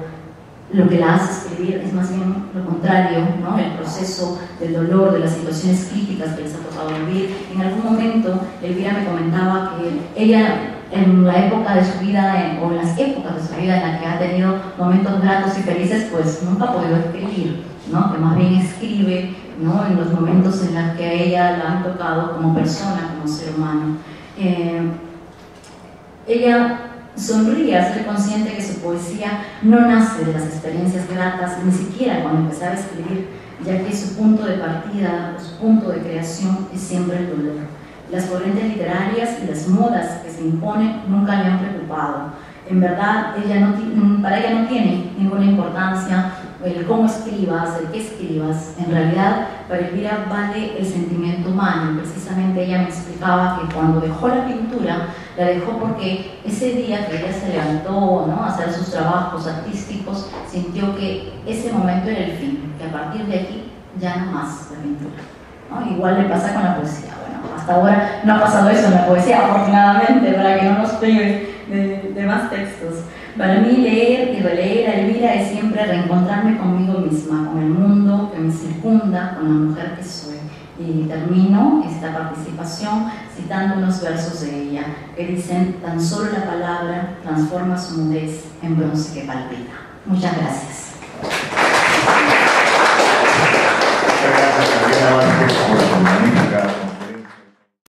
lo que la hace escribir es más bien lo contrario, ¿no?, el proceso del dolor, de las situaciones críticas que les ha tocado vivir. En algún momento Elvira me comentaba que ella, en la época de su vida, o en las épocas de su vida en las que ha tenido momentos gratos y felices, pues nunca ha podido escribir, ¿no?, que más bien escribe, ¿no?, en los momentos en los que a ella la han tocado como persona, como ser humano. Ella sonríe al ser consciente que su poesía no nace de las experiencias gratas, ni siquiera cuando empezaba a escribir, ya que su punto de partida, su punto de creación es siempre el dolor. Las corrientes literarias y las modas que se imponen nunca le han preocupado. En verdad, para ella no tiene ninguna importancia el cómo escribas, el qué escribas. En realidad, para Elvira vale el sentimiento humano. Precisamente ella me explicaba que cuando dejó la pintura, la dejó porque ese día que ella se levantó, ¿no?, a hacer sus trabajos artísticos, sintió que ese momento era el fin, que a partir de aquí ya no más la pintura, ¿no? Igual le pasa con la poesía. Bueno, hasta ahora no ha pasado eso en la poesía, afortunadamente, para que no nos prive de más textos. Para mí, leer y releer a Elvira es siempre reencontrarme conmigo misma, con el mundo que me circunda, con la mujer que soy. Y termino esta participación citando unos versos de ella que dicen: tan solo la palabra transforma su mudez en bronce que palpita. Muchas gracias.